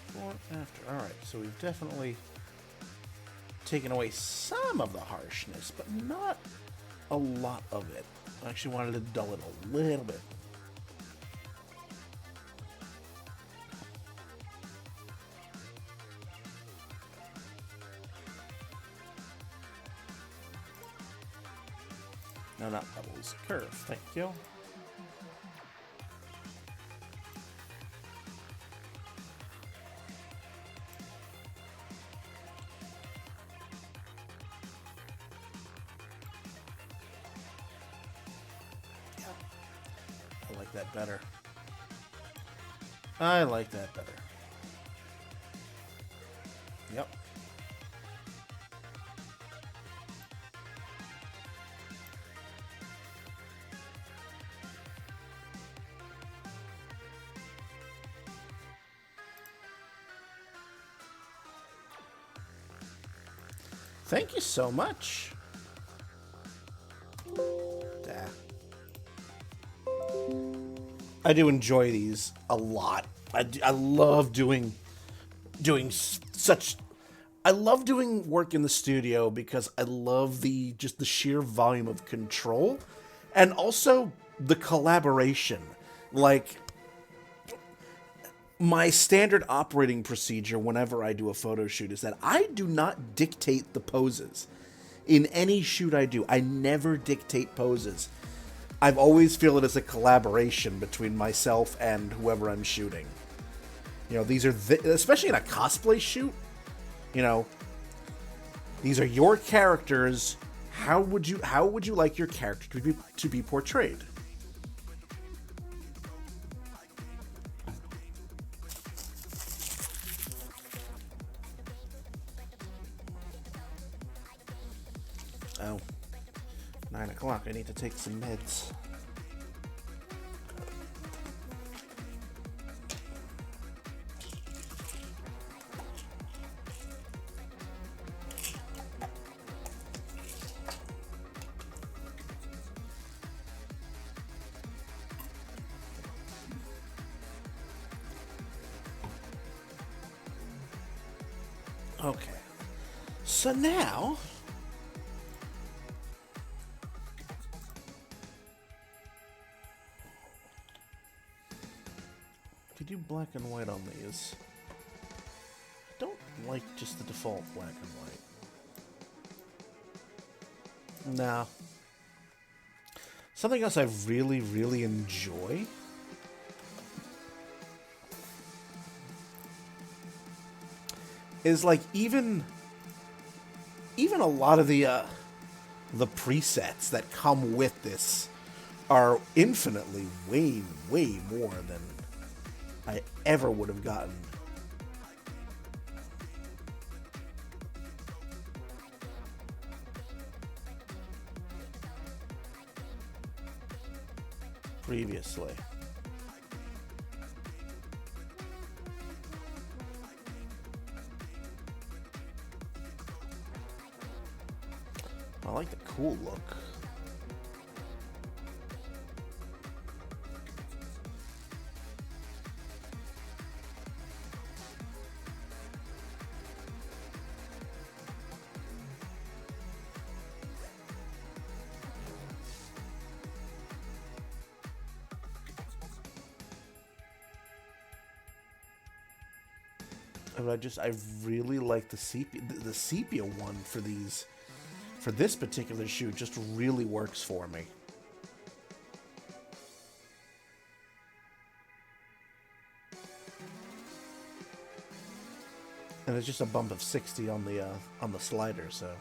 Before, after. Alright, so we've definitely taken away some of the harshness, but not a lot of it. I actually wanted to dull it a little bit. No, not bubbles. Curve, thank you. like that better. I like that better. Yep. Thank you so much. I do enjoy these a lot. I love doing such. I love doing work in the studio because I love just the sheer volume of control, and also the collaboration. Like, my standard operating procedure whenever I do a photo shoot is that I do not dictate the poses. In any shoot I do, I never dictate poses. I've always feel it as a collaboration between myself and whoever I'm shooting. You know, these are especially in a cosplay shoot. You know, these are your characters. How would you like your character to be portrayed? Oh, 9 o'clock. I need to take some meds. Okay. So now, if you do black and white on these, I don't like just the default black and white. No. Something else I really, really enjoy is like even a lot of the presets that come with this are infinitely way more than I ever would have gotten. Previously. I like the cool look. But I really like the sepia one for these. For this particular shoot, just really works for me. And it's just a bump of 60 on the slider, so.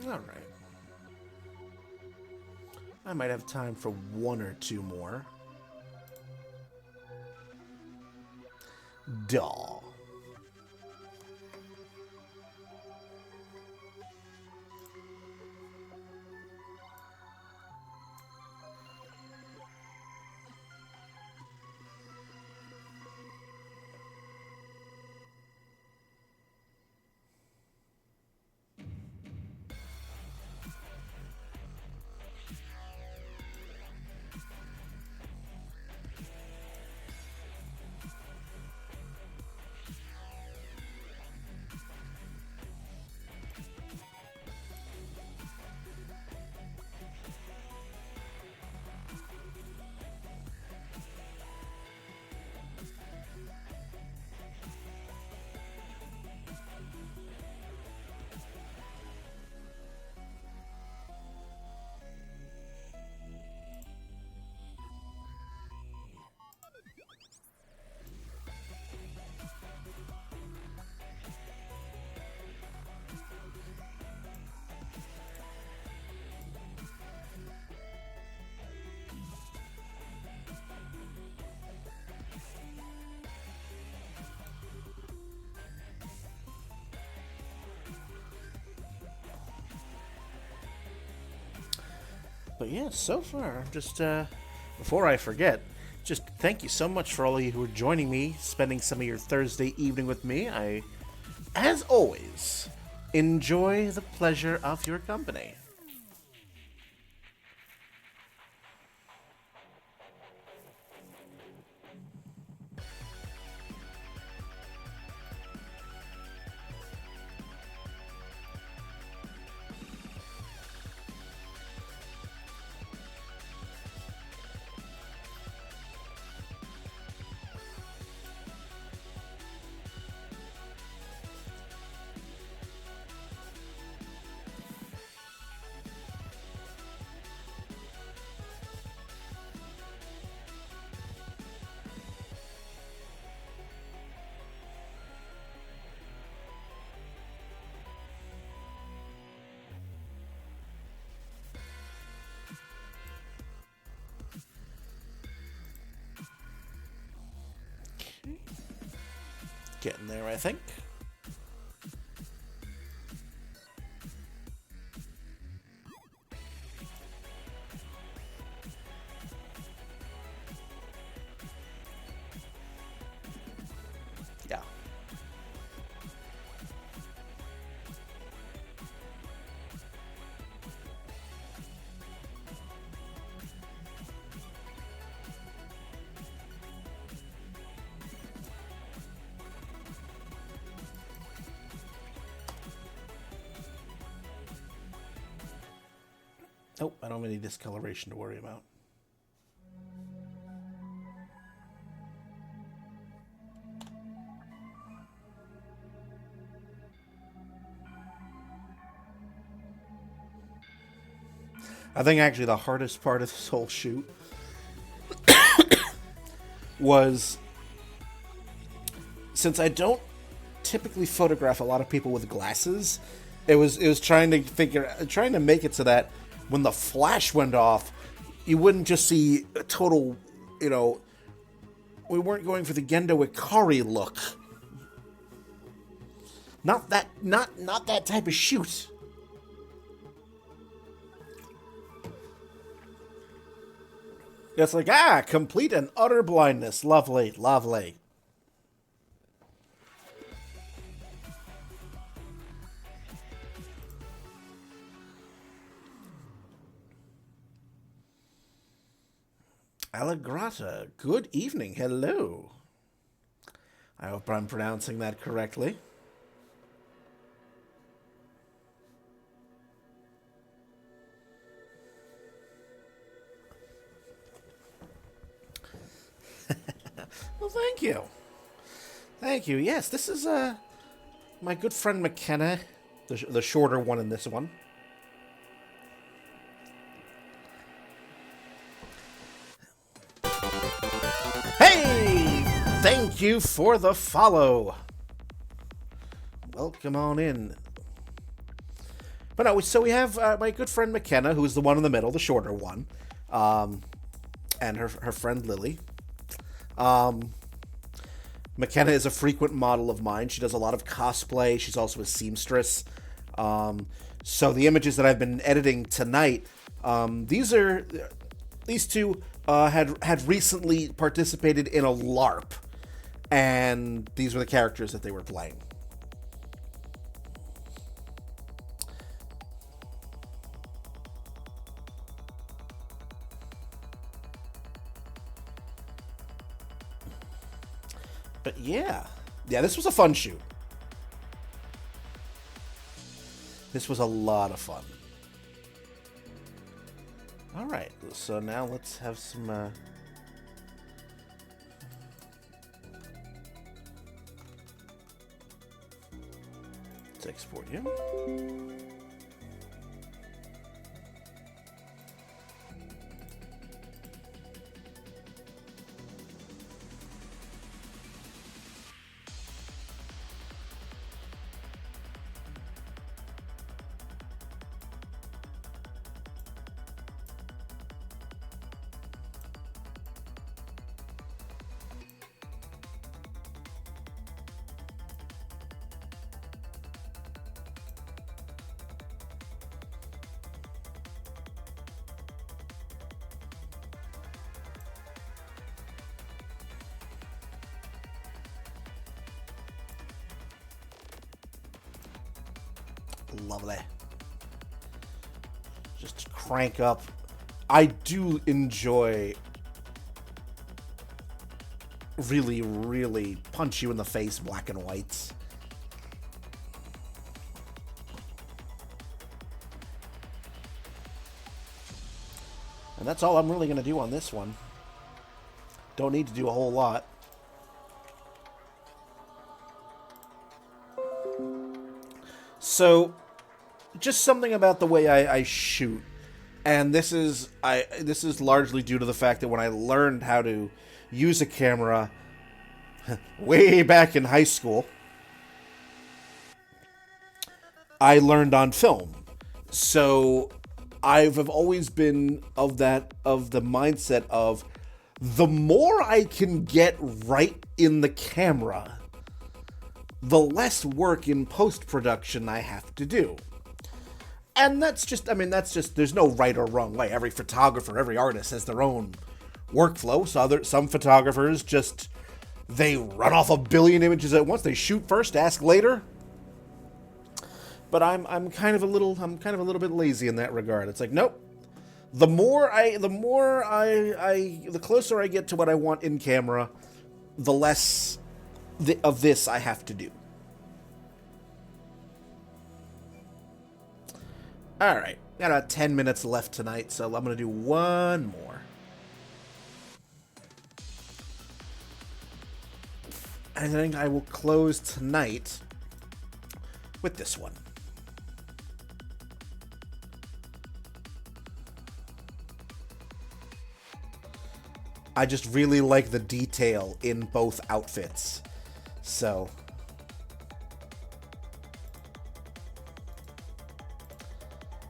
All right. I might have time for one or two more. Duh. But yeah, so far, just before I forget, just thank you so much for all of you who are joining me, spending some of your Thursday evening with me. I, as always, enjoy the pleasure of your company. Getting there, I think. Yeah. Oh, I don't have any discoloration to worry about. I think actually the hardest part of this whole shoot was, since I don't typically photograph a lot of people with glasses, it was trying to make it so that when the flash went off, you wouldn't just see a total, we weren't going for the Gendo Ikari look. Not that type of shoot. It's like, complete and utter blindness. Lovely, lovely. Allegrata, good evening, hello. I hope I'm pronouncing that correctly. Well, thank you. Thank you. Yes, this is my good friend McKenna, the shorter one in this one. Hey! Thank you for the follow. Welcome on in. But no, so we have my good friend McKenna, who's the one in the middle, the shorter one, and her friend Lily. McKenna is a frequent model of mine. She does a lot of cosplay. She's also a seamstress. So the images that I've been editing tonight, these two had recently participated in a LARP, and these were the characters that they were playing. But yeah, this was a fun shoot. This was a lot of fun. All right, so now let's have some. Let's export you. Lovely. Just crank up. I do enjoy really, really punch you in the face black and whites. And that's all I'm really going to do on this one. Don't need to do a whole lot. So, just something about the way I shoot. And this is largely due to the fact that when I learned how to use a camera way back in high school, I learned on film. So I've always been of the mindset of the more I can get right in the camera, the less work in post-production I have to do. And that's just, there's no right or wrong way. Every photographer, every artist has their own workflow. So some photographers just, they run off a billion images at once. They shoot first, ask later. But I'm kind of a little bit lazy in that regard. It's like, nope. The closer I get to what I want in camera, the less of this I have to do. Alright, got about 10 minutes left tonight, so I'm going to do one more. I think I will close tonight with this one. I just really like the detail in both outfits. So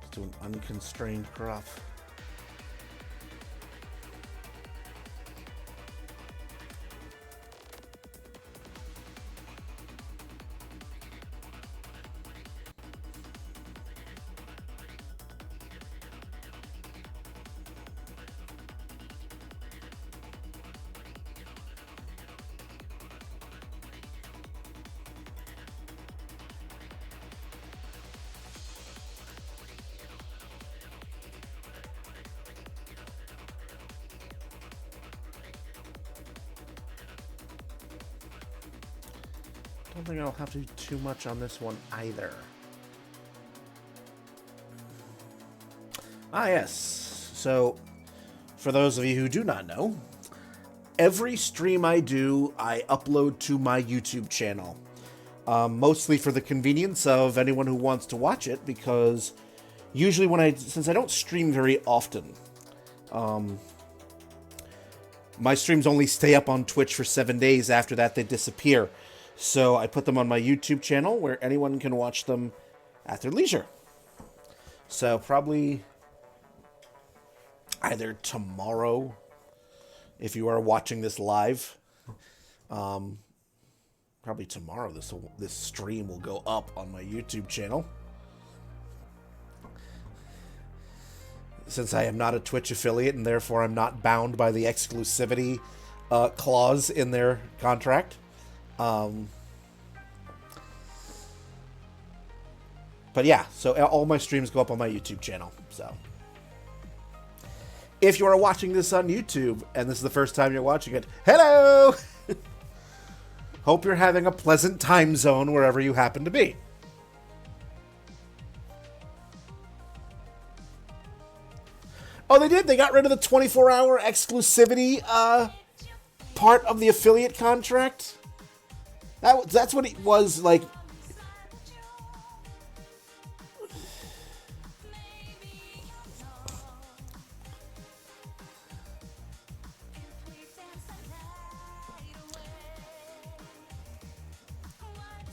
let's do an unconstrained crop. I don't think I'll have to do too much on this one either. Ah, yes. So, for those of you who do not know, every stream I do, I upload to my YouTube channel. Mostly for the convenience of anyone who wants to watch it, because usually since I don't stream very often, my streams only stay up on Twitch for 7 days. After that, they disappear. So I put them on my YouTube channel where anyone can watch them at their leisure. So probably either tomorrow, if you are watching this live, probably tomorrow this stream will go up on my YouTube channel. Since I am not a Twitch affiliate and therefore I'm not bound by the exclusivity clause in their contract. But yeah, so all my streams go up on my YouTube channel. So if you are watching this on YouTube and this is the first time you're watching it, hello! Hope you're having a pleasant time zone wherever you happen to be. Oh, they did? They got rid of the 24-hour exclusivity part of the affiliate contract? That's what it was like.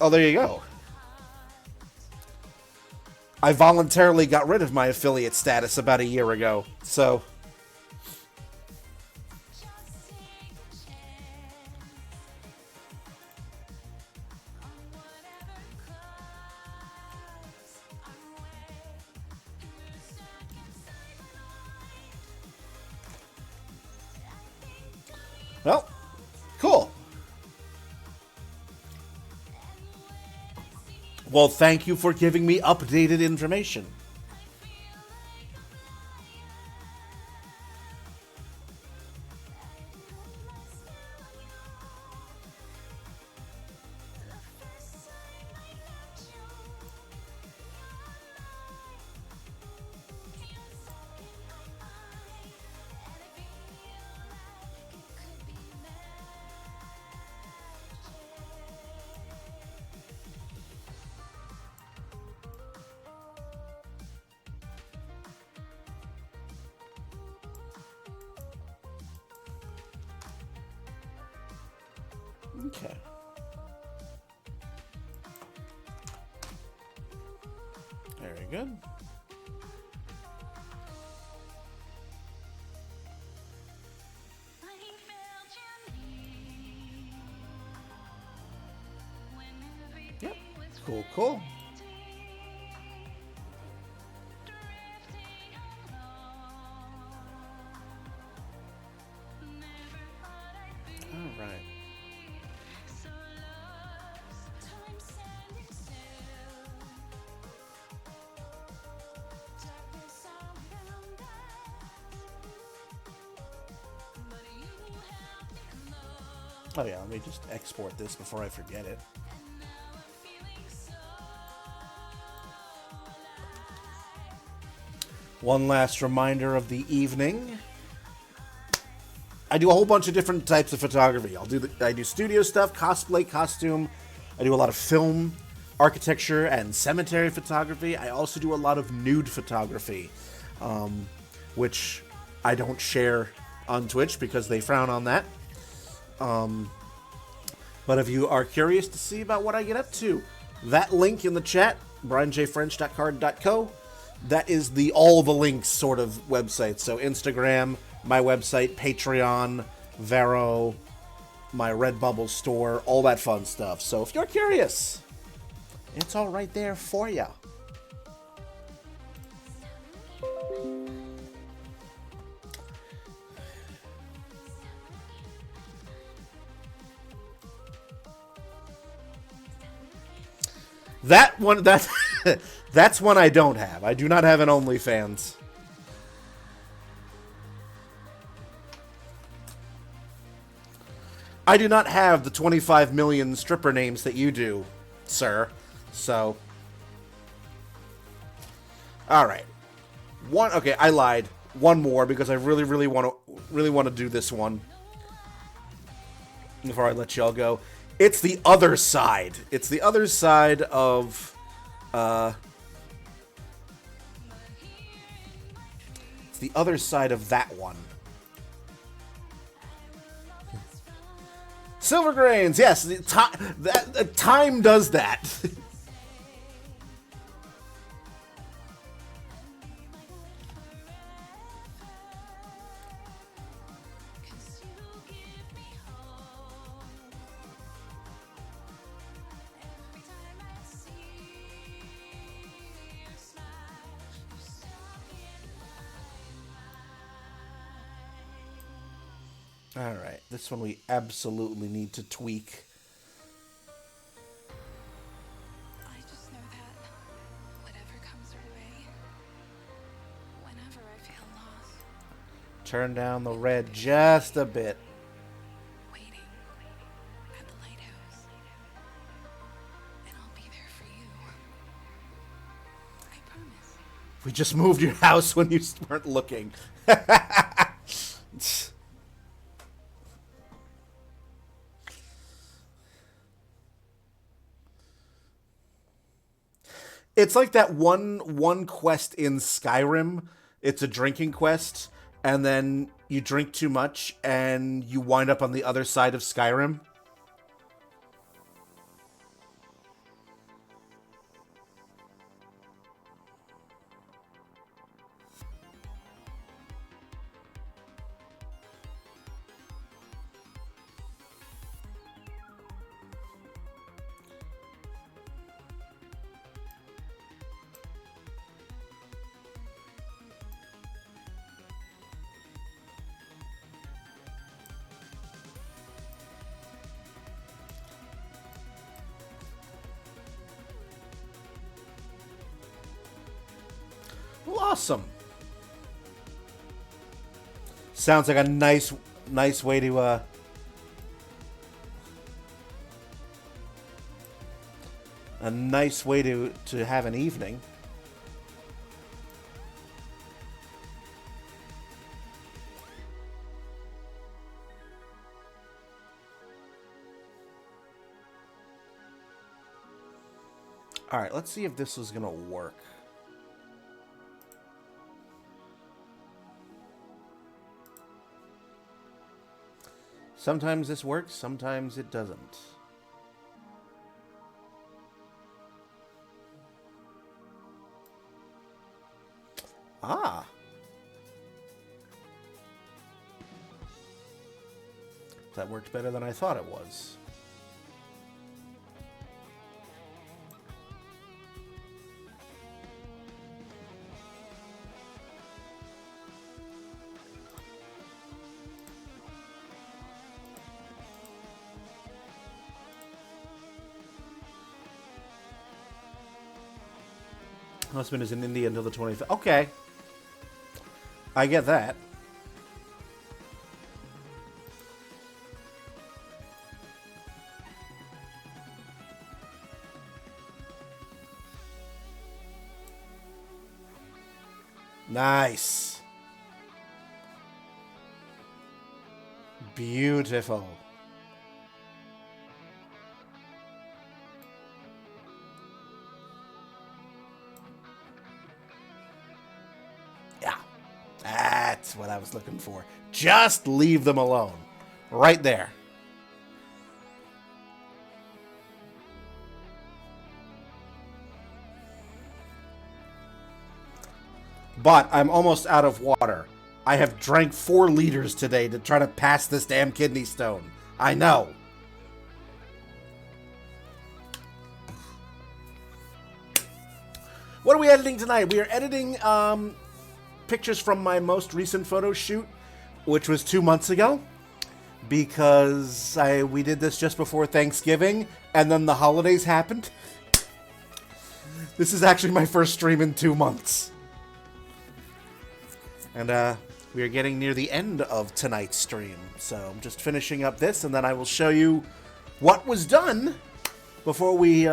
Oh, there you go. I voluntarily got rid of my affiliate status about a year ago, so... Well, cool. Well, thank you for giving me updated information. Okay. Very good. Yep. Cool, cool. All right. Oh yeah, let me just export this before I forget it. One last reminder of the evening. I do a whole bunch of different types of photography. I do studio stuff, cosplay, costume. I do a lot of film, architecture, and cemetery photography. I also do a lot of nude photography, which I don't share on Twitch because they frown on that. But if you are curious to see about what I get up to, that link in the chat, brianjfrench.card.co, that is the all the links sort of website. So Instagram, my website, Patreon, Vero, my Redbubble store, all that fun stuff. So if you're curious, it's all right there for you. That one, that's one I don't have. I do not have an OnlyFans. I do not have the 25 million stripper names that you do, sir. So, all right. Okay, I lied. One more because I really want to do this one before I let y'all go. It's the other side. It's the other side of, it's the other side of that one. Silver grains, yes. Time does that. Alright, this one we absolutely need to tweak. I just know that whatever comes our way, whenever I feel lost, Turn down the red just a bit. waiting at the lighthouse, and I'll be there for you. I promise. We just moved your house when you weren't looking. It's like that one quest in Skyrim. It's a drinking quest, and then you drink too much, and you wind up on the other side of Skyrim. Awesome. Sounds like a nice way to a nice way to have an evening. All right, let's see if this is gonna work. Sometimes this works, sometimes it doesn't. Ah. That worked better than I thought it was. Husband is in India until the 25th. Okay. I get that. Nice. Beautiful. That's what I was looking for. Just leave them alone. Right there. But I'm almost out of water. I have drank 4 liters today to try to pass this damn kidney stone. I know. What are we editing tonight? We are editing pictures from my most recent photo shoot, which was 2 months ago, because we did this just before Thanksgiving, and then the holidays happened. This is actually my first stream in 2 months. And we are getting near the end of tonight's stream, so I'm just finishing up this, and then I will show you what was done before we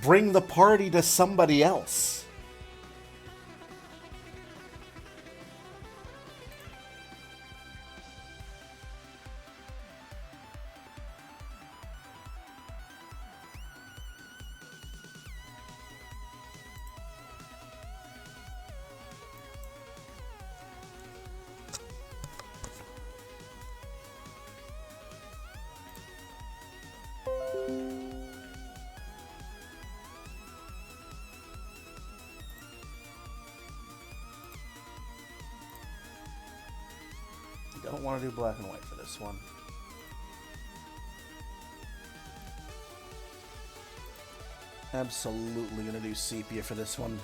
bring the party to somebody else. Don't want to do black and white for this one. Absolutely gonna do sepia for this one.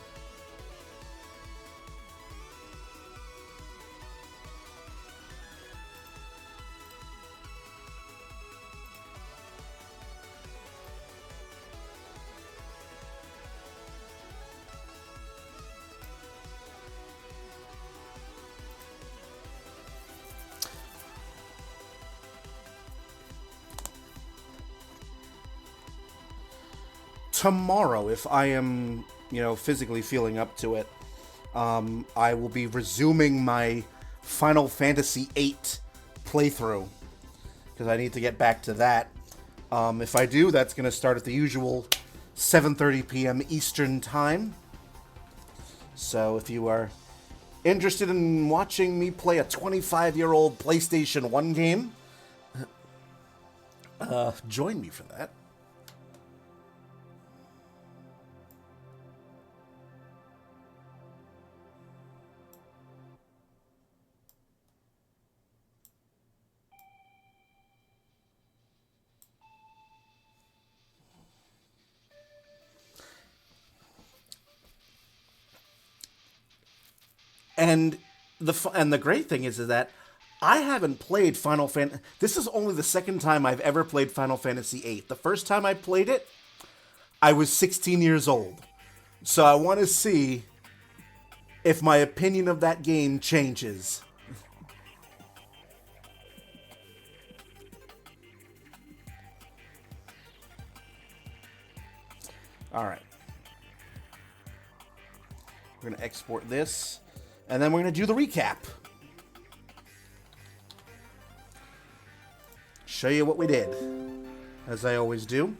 Tomorrow, if I am, physically feeling up to it, I will be resuming my Final Fantasy VIII playthrough, because I need to get back to that. If I do, that's going to start at the usual 7:30 p.m. Eastern Time. So if you are interested in watching me play a 25-year-old PlayStation 1 game, join me for that. And the great thing is that I haven't played Final Fantasy. This is only the second time I've ever played Final Fantasy VIII. The first time I played it, I was 16 years old. So I want to see if my opinion of that game changes. Alright. We're going to export this, and then we're going to do the recap. Show you what we did, as I always do.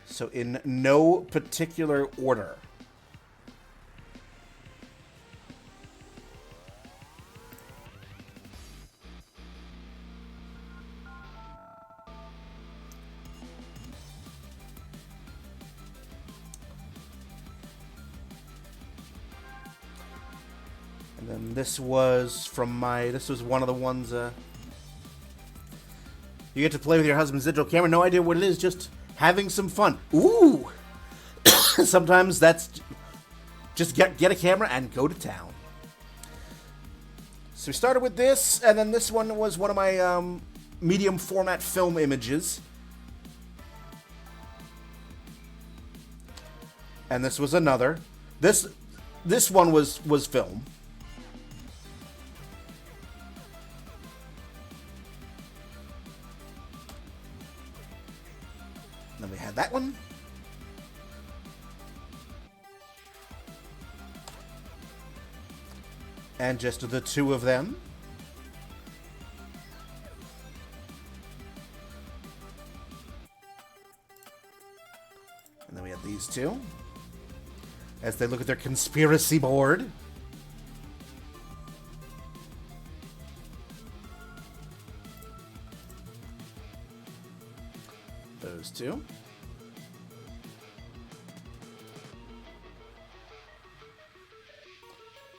So in no particular order. And then this was from this was one of the ones, you get to play with your husband's digital camera, no idea what it is, just having some fun. Ooh! Sometimes that's just get a camera and go to town. So we started with this, and then this one was one of my medium format film images. And this was another. This one was film. Then we had that one. And just the two of them. And then we had these two. As they look at their conspiracy board. Those two.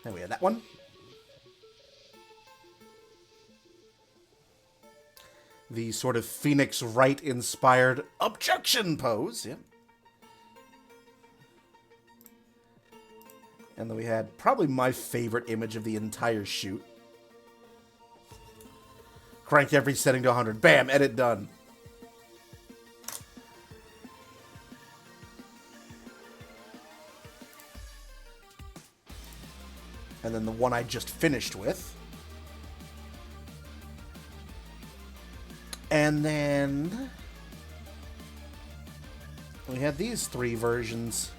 Then we had that one. The sort of Phoenix Wright inspired objection pose. Yeah. And then we had probably my favorite image of the entire shoot. Crank every setting to 100. Bam, edit done. And then the one I just finished with. And then we had these three versions.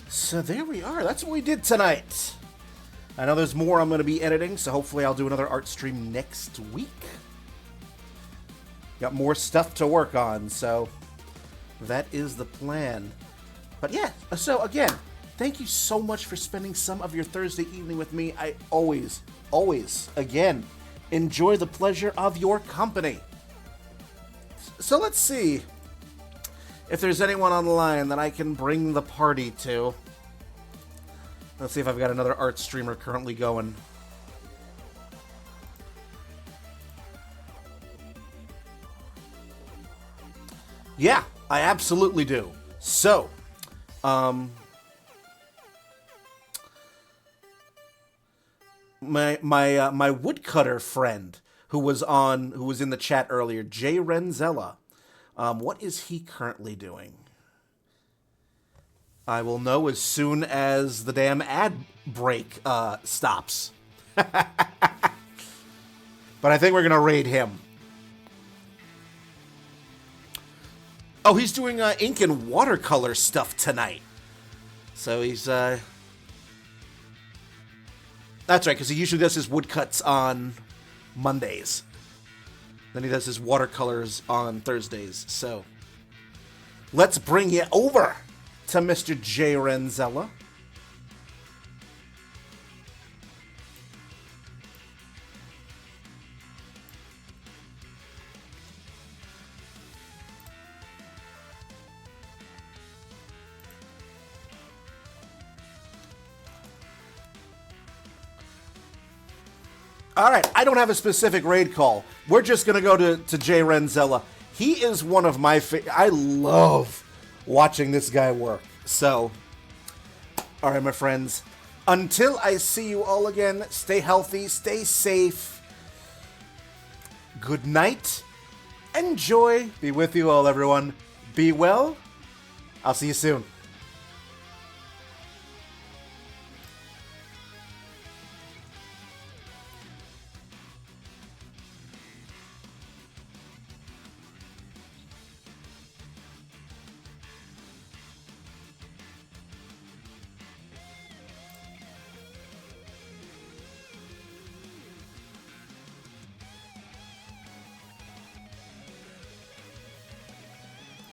So there we are. That's what we did tonight. I know there's more I'm going to be editing, so hopefully I'll do another art stream next week. Got more stuff to work on, so that is the plan. But yeah, so again, thank you so much for spending some of your Thursday evening with me. I always, again, enjoy the pleasure of your company. So let's see if there's anyone online that I can bring the party to. Let's see if I've got another art streamer currently going. Yeah, I absolutely do. So, my woodcutter friend who was in the chat earlier, Jay Renzella. What is he currently doing? I will know as soon as the damn ad break stops. But I think we're gonna raid him. Oh, he's doing ink and watercolor stuff tonight. So he's that's right, because he usually does his woodcuts on Mondays. Then he does his watercolors on Thursdays. So let's bring you over to Mr. Jay Renzella. All right, I don't have a specific raid call. We're just going to go to Jay Renzella. He is one of my I love watching this guy work. So, all right, my friends, Until I see you all again, stay healthy, stay safe. Good night. And joy be with you all, everyone. Be well. I'll see you soon.